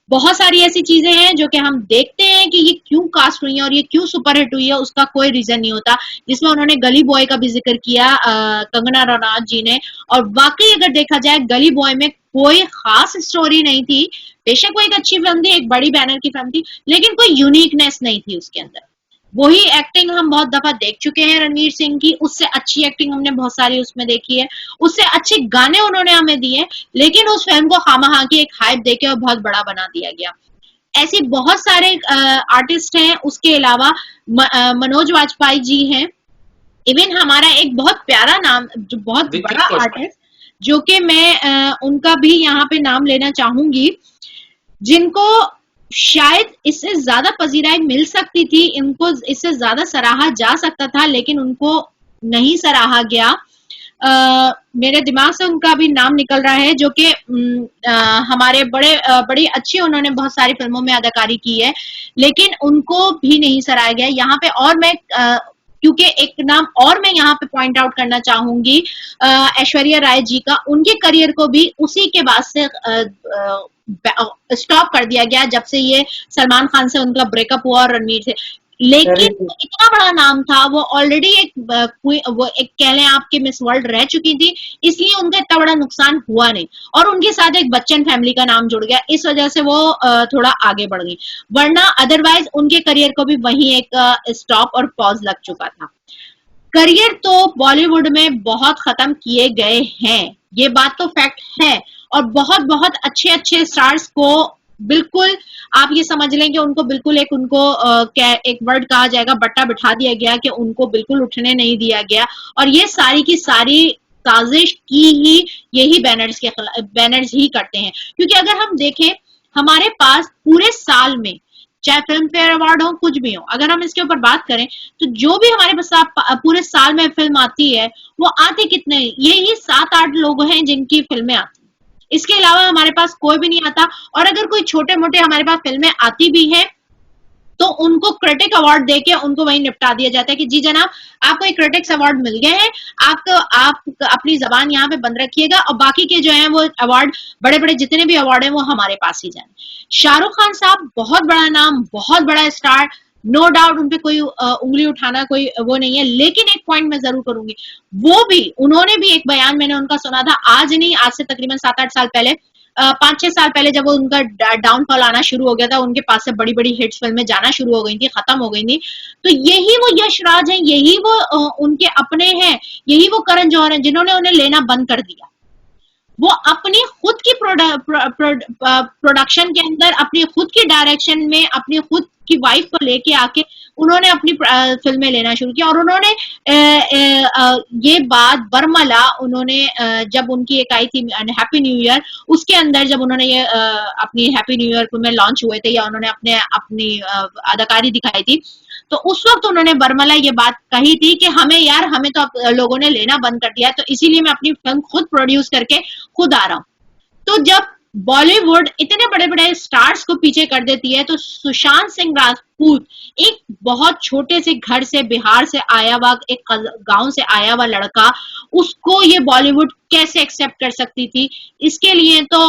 बहुत सारी ऐसी चीजें हैं जो कि हम देखते हैं कि ये क्यों कास्ट हुई है और ये क्यों सुपरहिट हुई है, उसका कोई रीजन नहीं होता। जिसमें उन्होंने गली बॉय का भी जिक्र किया कंगना रनौत जी ने, और वाकई अगर देखा जाए गली बॉय में कोई खास स्टोरी नहीं थी। बेशक वो एक अच्छी फिल्म थी, एक बड़ी बैनर की फिल्म थी, लेकिन कोई यूनिकनेस नहीं थी उसके अंदर। वही एक्टिंग हम बहुत दफा देख चुके हैं रणवीर सिंह की, उससे अच्छी एक्टिंग हमने बहुत सारी उसमें देखी है, उससे अच्छे गाने उन्होंने हमें दिए, लेकिन उस फिल्म को खामखा की एक हाइप देके और बहुत बड़ा बना दिया गया। ऐसे बहुत सारे आर्टिस्ट हैं। उसके अलावा मनोज वाजपेयी जी हैं, इवन हमारा एक बहुत प्यारा नाम, जो बहुत बड़ा आर्टिस्ट, जो कि मैं उनका भी यहाँ पे नाम लेना चाहूंगी, जिनको शायद इससे ज्यादा पजीराई मिल सकती थी, इनको इससे ज्यादा सराहा जा सकता था, लेकिन उनको नहीं सराहा गया। मेरे दिमाग से उनका भी नाम निकल रहा है, जो कि हमारे बड़ी अच्छी उन्होंने बहुत सारी फिल्मों में अदाकारी की है, लेकिन उनको भी नहीं सराहा गया यहाँ पे। और मैं क्योंकि एक नाम और मैं यहाँ पे पॉइंट आउट करना चाहूंगी ऐश्वर्या राय जी का। उनके करियर को भी उसी के बाद से स्टॉप कर दिया गया, जब से ये सलमान खान से उनका ब्रेकअप हुआ और रणवीर से। लेकिन इतना बड़ा नाम था, वो ऑलरेडी वो एक कह लें आपके मिस वर्ल्ड रह चुकी थी, इसलिए उनका इतना बड़ा नुकसान हुआ नहीं। और उनके साथ एक बच्चन फैमिली का नाम जुड़ गया, इस वजह से वो थोड़ा आगे बढ़ गई, वरना अदरवाइज उनके करियर को भी वहीं एक स्टॉप और पॉज लग चुका था। करियर तो बॉलीवुड में बहुत खत्म किए गए हैं, ये बात तो फैक्ट है, और बहुत बहुत अच्छे अच्छे स्टार्स को बिल्कुल आप ये समझ लें कि उनको बिल्कुल एक वर्ड कहा जाएगा, बट्टा बिठा दिया गया कि उनको बिल्कुल उठने नहीं दिया गया। और ये सारी की सारी साजिश की ही यही बैनर्स ही करते हैं। क्योंकि अगर हम देखें हमारे पास पूरे साल में, चाहे फिल्म फेयर अवार्ड हो कुछ भी हो, अगर हम इसके ऊपर बात करें तो जो भी हमारे पास पूरे साल में फिल्म आती है वो आती कितने, यही 7-8 लोग हैं जिनकी फिल्में आती, इसके अलावा हमारे पास कोई भी नहीं आता। और अगर कोई छोटे मोटे हमारे पास फिल्में आती भी हैं तो उनको क्रिटिक अवार्ड देके उनको वहीं निपटा दिया जाता है कि जी जनाब आपको एक क्रिटिक्स अवार्ड मिल गए हैं, आप अपनी जबान यहाँ पे बंद रखिएगा, और बाकी के जो हैं वो अवार्ड, बड़े बड़े जितने भी अवार्ड हैं वो हमारे पास ही जाए। शाहरुख खान साहब बहुत बड़ा नाम, बहुत बड़ा स्टार, नो डाउट उनपे कोई उंगली उठाना कोई वो नहीं है, लेकिन एक पॉइंट मैं जरूर करूंगी, वो भी उन्होंने भी एक बयान मैंने उनका सुना था, आज नहीं आज से तकरीबन 7-8 साल पहले, 5-6 साल पहले, जब वो उनका डाउनफॉल आना शुरू हो गया था, उनके पास से बड़ी बड़ी हिट्स फिल्में जाना शुरू हो गई थी, खत्म हो गई थी, तो यही वो यशराज हैं, यही वो उनके अपने हैं, यही वो करण जौहर हैं जिन्होंने उन्हें लेना बंद कर दिया। वो अपनी खुद की प्रोडक्शन के अंदर, अपनी खुद की डायरेक्शन में, अपनी खुद की वाइफ को लेके आके उन्होंने अपनी फिल्में लेना शुरू किया। और उन्होंने ये बात बरमला, उन्होंने जब उनकी एक आई थी हैप्पी न्यू ईयर, उसके अंदर जब उन्होंने ये अपनी हैप्पी न्यू ईयर में लॉन्च हुए थे, या उन्होंने अपनी अदाकारी दिखाई थी, तो उस वक्त उन्होंने बरमला ये बात कही थी कि हमें तो लोगों ने लेना बंद कर दिया, तो इसीलिए मैं अपनी फिल्म खुद प्रोड्यूस करके खुद आ रहा हूं। तो जब बॉलीवुड इतने बड़े बड़े स्टार्स को पीछे कर देती है, तो सुशांत सिंह राजपूत एक बहुत छोटे से घर से, बिहार से आया हुआ, एक गांव से आया हुआ लड़का, उसको ये बॉलीवुड कैसे एक्सेप्ट कर सकती थी? इसके लिए तो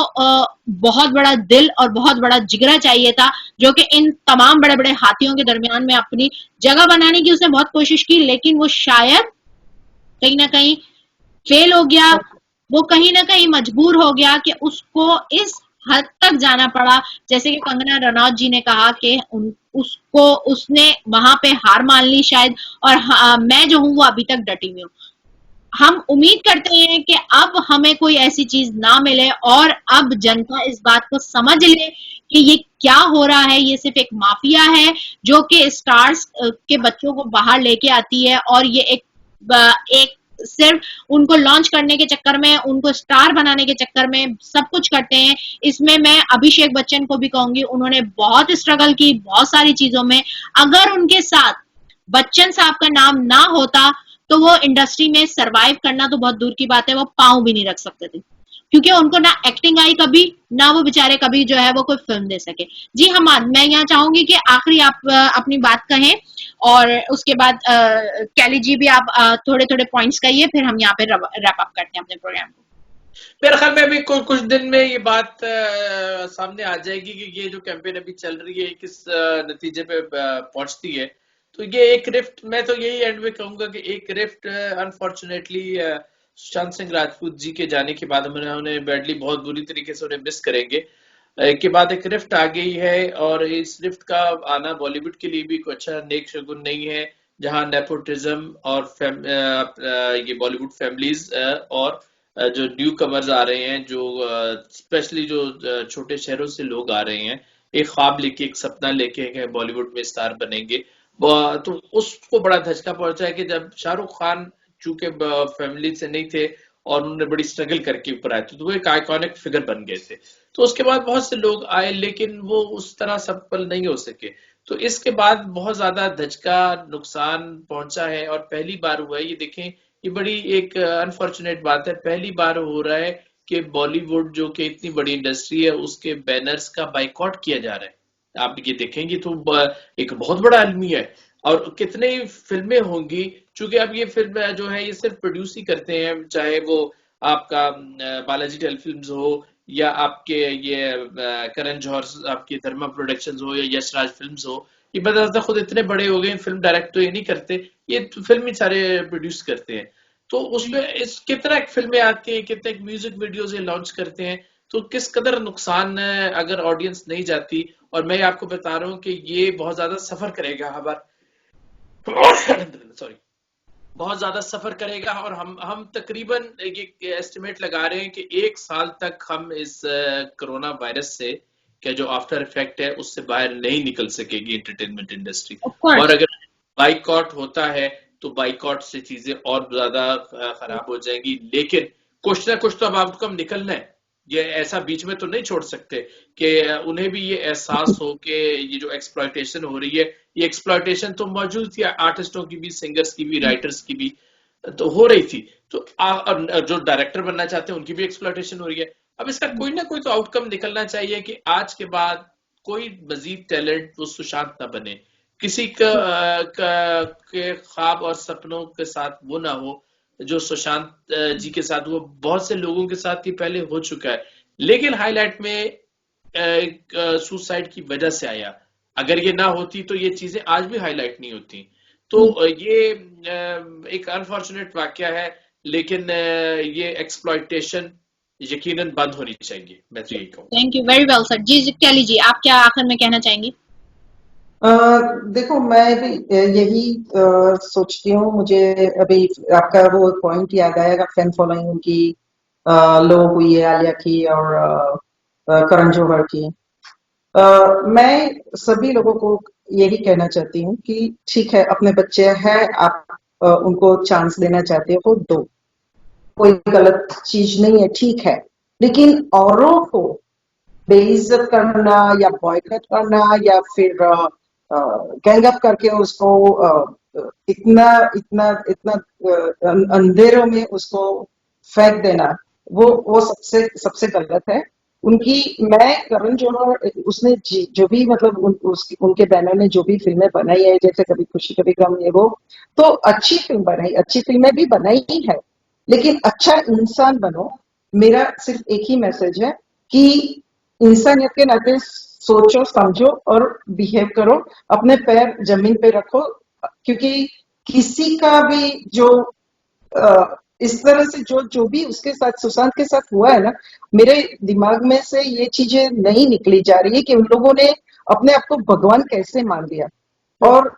बहुत बड़ा दिल और बहुत बड़ा जिगरा चाहिए था, जो कि इन तमाम बड़े बड़े हाथियों के दरमियान में अपनी जगह बनाने की उसने बहुत कोशिश की, लेकिन वो शायद कहीं ना कहीं फेल हो गया। वो कहीं ना कहीं मजबूर हो गया कि उसको इस हद तक जाना पड़ा, जैसे कि कंगना रनौत जी ने कहा कि उसने वहां पे हार मान ली शायद, और मैं जो हूं वो अभी तक डटी हुई हूं। हम उम्मीद करते हैं कि अब हमें कोई ऐसी चीज ना मिले, और अब जनता इस बात को समझ ले कि ये क्या हो रहा है, ये सिर्फ एक माफिया है जो कि स्टार्स के बच्चों को बाहर लेके आती है, और ये एक सिर्फ उनको लॉन्च करने के चक्कर में, उनको स्टार बनाने के चक्कर में सब कुछ करते हैं। इसमें मैं अभिषेक बच्चन को भी कहूंगी, उन्होंने बहुत स्ट्रगल की बहुत सारी चीजों में। अगर उनके साथ बच्चन साहब का नाम ना होता तो वो इंडस्ट्री में सरवाइव करना तो बहुत दूर की बात है, वो पांव भी नहीं रख सकते थे, क्योंकि उनको ना एक्टिंग आई कभी, ना वो बेचारे कभी जो है वो कोई फिल्म दे सके। जी हमाद, मैं यहाँ चाहूंगी कि आखिरी आप अपनी बात कहें, और उसके बाद कैली जी भी आप थोड़े थोड़े पॉइंट्स कहिए, फिर हम यहाँ पे रैप अप करते हैं अपने प्रोग्राम को। मेरे ख्याल में अभी कुछ दिन में ये बात सामने आ जाएगी कि ये जो कैंपेन अभी चल रही है किस नतीजे पे पहुंचती है। तो ये एक रिफ्ट, मैं तो यही एंड में कहूंगा कि एक रिफ्ट अनफॉर्चुनेटली सुशांत सिंह राजपूत जी के जाने के बाद हम उन्हें बैडली बहुत बुरी तरीके से उन्हें मिस करेंगे। के बाद एक रिफ्ट आ गई है, और इस रिफ्ट का आना बॉलीवुड के लिए भी कोई अच्छा नेक शगुन नहीं है, जहां नेपोटिज्म और ये बॉलीवुड फैमिलीज और जो न्यू कमर्स आ रहे हैं, जो स्पेशली जो छोटे शहरों से लोग आ रहे हैं, एक ख्वाब लेके, एक सपना लेके बॉलीवुड में स्टार बनेंगे, तो उसको बड़ा धचका पहुंचा है कि जब शाहरुख खान चूंकि फैमिली से नहीं थे और उन्होंने बड़ी स्ट्रगल करके ऊपर आए थे, तो वो एक आइकॉनिक फिगर बन गए थे। तो उसके बाद बहुत से लोग आए, लेकिन वो उस तरह सफल नहीं हो सके। तो इसके बाद बहुत ज्यादा धचका नुकसान पहुंचा है, और पहली बार हुआ है, ये देखें ये बड़ी एक अनफॉर्चुनेट बात है। पहली बार हो रहा है कि बॉलीवुड जो कि इतनी बड़ी इंडस्ट्री है उसके बैनर्स का बाइकआउट किया जा रहा है। आप ये देखेंगे तो एक बहुत बड़ा अलमिया है। और कितने फिल्में होंगी, चूंकि अब ये फिल्म जो है ये सिर्फ प्रोड्यूस ही करते हैं, चाहे वो आपका बालाजी टेलीफिल्म्स हो या आपके ये करण जौहर आपकी धर्मा प्रोडक्शंस हो या यशराज फिल्म्स हो। ये बता खुद इतने बड़े हो गए, फिल्म डायरेक्ट तो ये नहीं करते, ये फिल्म ही सारे प्रोड्यूस करते हैं। तो उसमें इस कितना फिल्में आती हैं, कितने म्यूजिक वीडियोस ये लॉन्च करते हैं, तो किस कदर नुकसान है अगर ऑडियंस नहीं जाती। और मैं आपको बता रहा हूँ कि ये बहुत ज्यादा सफर करेगा हमारा सॉरी बहुत ज्यादा सफर करेगा। और हम तकरीबन ये एस्टिमेट लगा रहे हैं कि 1 साल तक हम इस कोरोना वायरस से क्या जो आफ्टर इफेक्ट है उससे बाहर नहीं निकल सकेगी एंटरटेनमेंट इंडस्ट्री। और अगर बाइकआउट होता है तो बाइकआउट से चीजें और ज्यादा खराब हो जाएंगी। लेकिन कुछ ना कुछ तो अब आउटकम निकलना है, ये ऐसा बीच में तो नहीं छोड़ सकते कि उन्हें भी ये एहसास हो कि ये जो एक्सप्लॉयटेशन हो रही है, ये एक्सप्लॉयटेशन तो मौजूद थी, आर्टिस्टों की भी, सिंगर्स की भी, राइटर्स की भी तो हो रही थी। तो जो डायरेक्टर बनना चाहते हैं उनकी भी एक्सप्लॉयटेशन हो रही है। अब इसका कोई ना कोई तो आउटकम निकलना चाहिए कि आज के बाद कोई मजीद टैलेंट वो सुशांत ना बने, किसी के ख्वाब और सपनों के साथ वो ना हो जो सुशांत जी के साथ, वो बहुत से लोगों के साथ ही पहले हो चुका है, लेकिन हाईलाइट में सुसाइड की वजह से आया। अगर ये ना होती तो ये चीजें आज भी हाईलाइट नहीं होती। तो ये एक अनफॉर्चुनेट वाकया है, लेकिन ये एक्सप्लॉयटेशन यकीनन बंद होनी चाहिए, मैं तो यही कहूँ। Thank you very well sir. जी कैली जी, आप क्या आखिर में कहना चाहेंगी? देखो, मैं भी यही सोचती हूँ। मुझे अभी आपका वो पॉइंट याद आएगा, फैन फॉलोइंग उनकी लो हुई है, आलिया की और करण जौहर की। मैं सभी लोगों को यही कहना चाहती हूँ कि ठीक है, अपने बच्चे हैं, आप उनको चांस देना चाहते हो तो दो, कोई गलत चीज नहीं है, ठीक है। लेकिन औरों को बेइज्जत करना या बॉयकॉट करना या फिर गैंग अप करके उसको इतना इतना इतना अंधेरों में उसको फेंक देना, वो सबसे गलत है। मैं करण जौहर, उसने जो भी मतलब उनके बैनर ने जो भी फिल्में बनाई है, जैसे कभी खुशी कभी गम, ये वो तो अच्छी फिल्म बनाई, अच्छी फिल्में भी बनाई ही है, लेकिन अच्छा इंसान बनो। मेरा सिर्फ एक ही मैसेज है कि इंसानियत के नाते सोचो, समझो और बिहेव करो, अपने पैर जमीन पे रखो, क्योंकि किसी का भी जो इस तरह से जो भी उसके साथ, सुशांत के साथ हुआ है ना, मेरे दिमाग में से ये चीजें नहीं निकली जा रही है कि उन लोगों ने अपने आप को भगवान कैसे मान लिया, और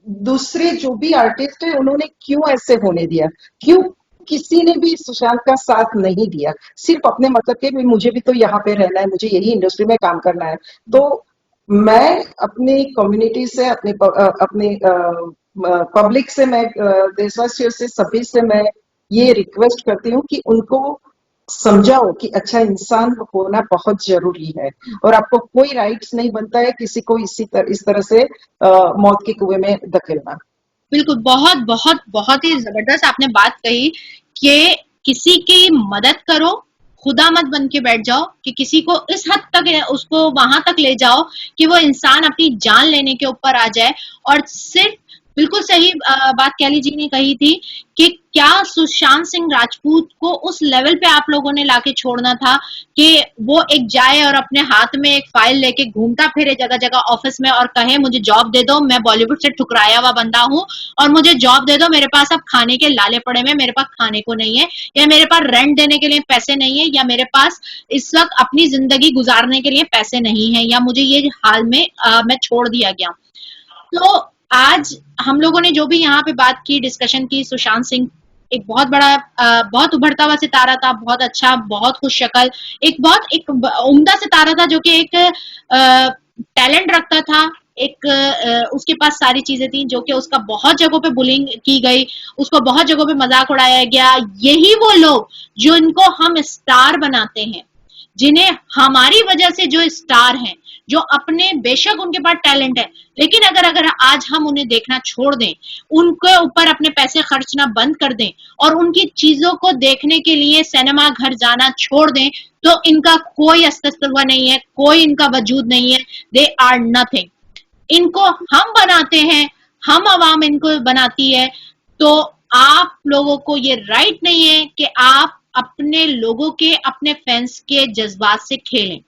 दूसरे जो भी आर्टिस्ट है उन्होंने क्यों ऐसे होने दिया, क्यों किसी ने भी सुशांत का साथ नहीं दिया, सिर्फ अपने मतलब के भी मुझे भी तो यहाँ पे रहना है, मुझे यही इंडस्ट्री में काम करना है। तो मैं अपनी कम्युनिटी से, अपने पब्लिक से, मैं देशवासियों से, सभी से मैं ये रिक्वेस्ट करती हूँ कि उनको समझाओ कि अच्छा इंसान होना बहुत जरूरी है, और आपको कोई राइट्स नहीं बनता है किसी को इस तरह से मौत के कुएं में धकेलना। बिल्कुल, बहुत बहुत बहुत ही जबरदस्त आपने बात कही कि किसी की मदद करो, खुदा मत बन के बैठ जाओ कि किसी को इस हद तक उसको वहां तक ले जाओ कि वो इंसान अपनी जान लेने के ऊपर आ जाए। और सिर्फ बिल्कुल सही बात कैली जी ने कही थी कि क्या सुशांत सिंह राजपूत को उस लेवल पे आप लोगों ने लाके छोड़ना था कि वो एक जाए और अपने हाथ में एक फाइल लेके घूमता फिरे जगह जगह ऑफिस में और कहे मुझे जॉब दे दो, मैं बॉलीवुड से ठुकराया हुआ बंदा हूँ और मुझे जॉब दे दो, मेरे पास अब खाने के लाले पड़े हुए, मेरे पास खाने को नहीं है, या मेरे पास रेंट देने के लिए पैसे नहीं है, या मेरे पास इस वक्त अपनी जिंदगी गुजारने के लिए पैसे नहीं है, या मुझे ये हाल में मैं छोड़ दिया गया। तो आज हम लोगों ने जो भी यहाँ पे बात की, डिस्कशन की, सुशांत सिंह एक बहुत बड़ा बहुत उभरता हुआ सितारा था, बहुत अच्छा, बहुत खुश शक्ल, एक उम्दा सितारा था जो कि एक टैलेंट रखता था, उसके पास सारी चीजें थी, जो कि उसका बहुत जगहों पे बुलिंग की गई, उसको बहुत जगहों पे मजाक उड़ाया गया। यही वो लोग जो इनको हम स्टार बनाते हैं, जिन्हें हमारी वजह से जो स्टार हैं, जो अपने बेशक उनके पास टैलेंट है, लेकिन अगर आज हम उन्हें देखना छोड़ दें, उनके ऊपर अपने पैसे खर्चना बंद कर दें और उनकी चीजों को देखने के लिए सिनेमा घर जाना छोड़ दें, तो इनका कोई अस्तित्व नहीं है, कोई इनका वजूद नहीं है। They are nothing. इनको हम बनाते हैं, हम आवाम इनको बनाती है। तो आप लोगों को ये राइट नहीं है कि आप अपने लोगों के, अपने फैंस के जज्बात से खेलें।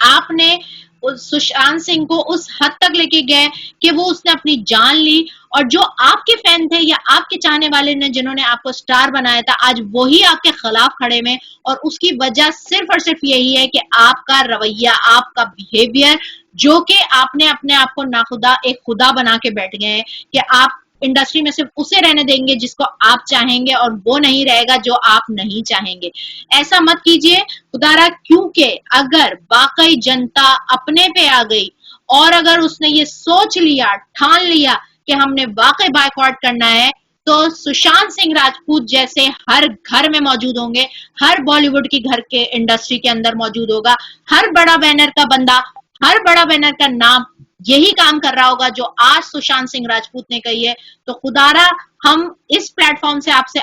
आपने सुशांत सिंह को उस हद तक लेके गए कि वो उसने अपनी जान ली, और जो आपके फैन थे या आपके चाहने वाले ने जिन्होंने आपको स्टार बनाया था, आज वही आपके खिलाफ खड़े में। और उसकी वजह सिर्फ और सिर्फ यही है कि आपका रवैया, आपका बिहेवियर, जो कि आपने अपने आप को नाखुदा एक खुदा बना के बैठ गए हैं कि आप इंडस्ट्री में सिर्फ उसे रहने देंगे जिसको आप चाहेंगे और वो नहीं रहेगा जो आप नहीं चाहेंगे। ऐसा मत कीजिए खुदारा, क्योंकि अगर वाकई जनता अपने पे आ गई और अगर उसने ये सोच लिया, ठान लिया कि हमने वाकई बायकॉट करना है, तो सुशांत सिंह राजपूत जैसे हर घर में मौजूद होंगे, हर बॉलीवुड की घर के इंडस्ट्री के अंदर मौजूद होगा, हर बड़ा बैनर का बंदा, हर बड़ा बैनर का नाम यही काम कर रहा होगा जो आज सुशांत सिंह राजपूत ने कही है। तो खुदारा हम इस प्लेटफॉर्म से आपसे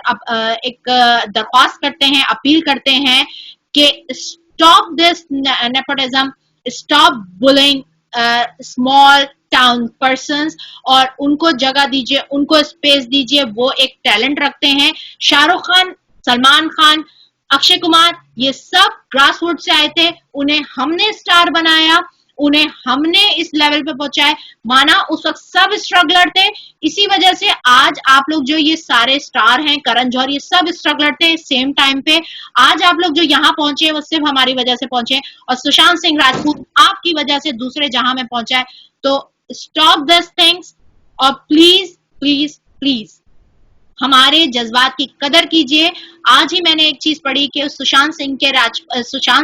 एक दरख्वास्त करते हैं, अपील करते हैं कि stop this nepotism, stop bullying small town persons, और उनको जगह दीजिए, उनको स्पेस दीजिए। वो एक टैलेंट रखते हैं। शाहरुख खान, सलमान खान, अक्षय कुमार, ये सब ग्रासरूट से आए थे, उन्हें हमने स्टार बनाया, उन्हें हमने इस लेवल पे पहुंचाए। माना उस वक्त सब स्ट्रगलर थे, इसी वजह से आज आप लोग जो ये सारे स्टार हैं, करण जौहर, ये सब स्ट्रगलर थे सेम टाइम पे। आज आप लोग जो यहाँ पहुंचे वो सिर्फ हमारी वजह से पहुंचे, और सुशांत सिंह राजपूत आपकी वजह से दूसरे जहां में पहुंचा है। तो स्टॉप दिस थिंग्स, और प्लीज प्लीज प्लीज हमारे जज्बात की कदर कीजिए। आज ही मैंने एक चीज पढ़ी कि सुशांत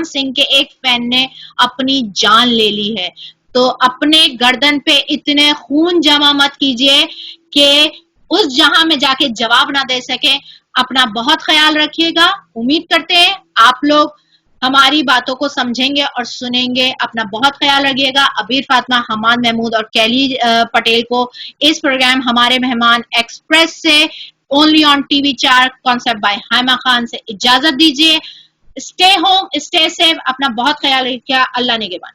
सिंह के एक फैन ने अपनी जान ले ली है। तो अपने गर्दन पे इतने खून जमा मत कीजिए कि उस जहां में जाके जवाब ना दे सके। अपना बहुत ख्याल रखिएगा। उम्मीद करते हैं आप लोग हमारी बातों को समझेंगे और सुनेंगे। अपना बहुत ख्याल रखिएगा। अबीर फातिमा, हमाद महमूद और कैली पटेल को इस प्रोग्राम हमारे मेहमान एक्सप्रेस से only on TV 4 concept by Haima Khan से इजाजत दीजिए। स्टे होम, स्टे सेफ, अपना बहुत ख्याल रखिएगा। अल्लाह निगहबान।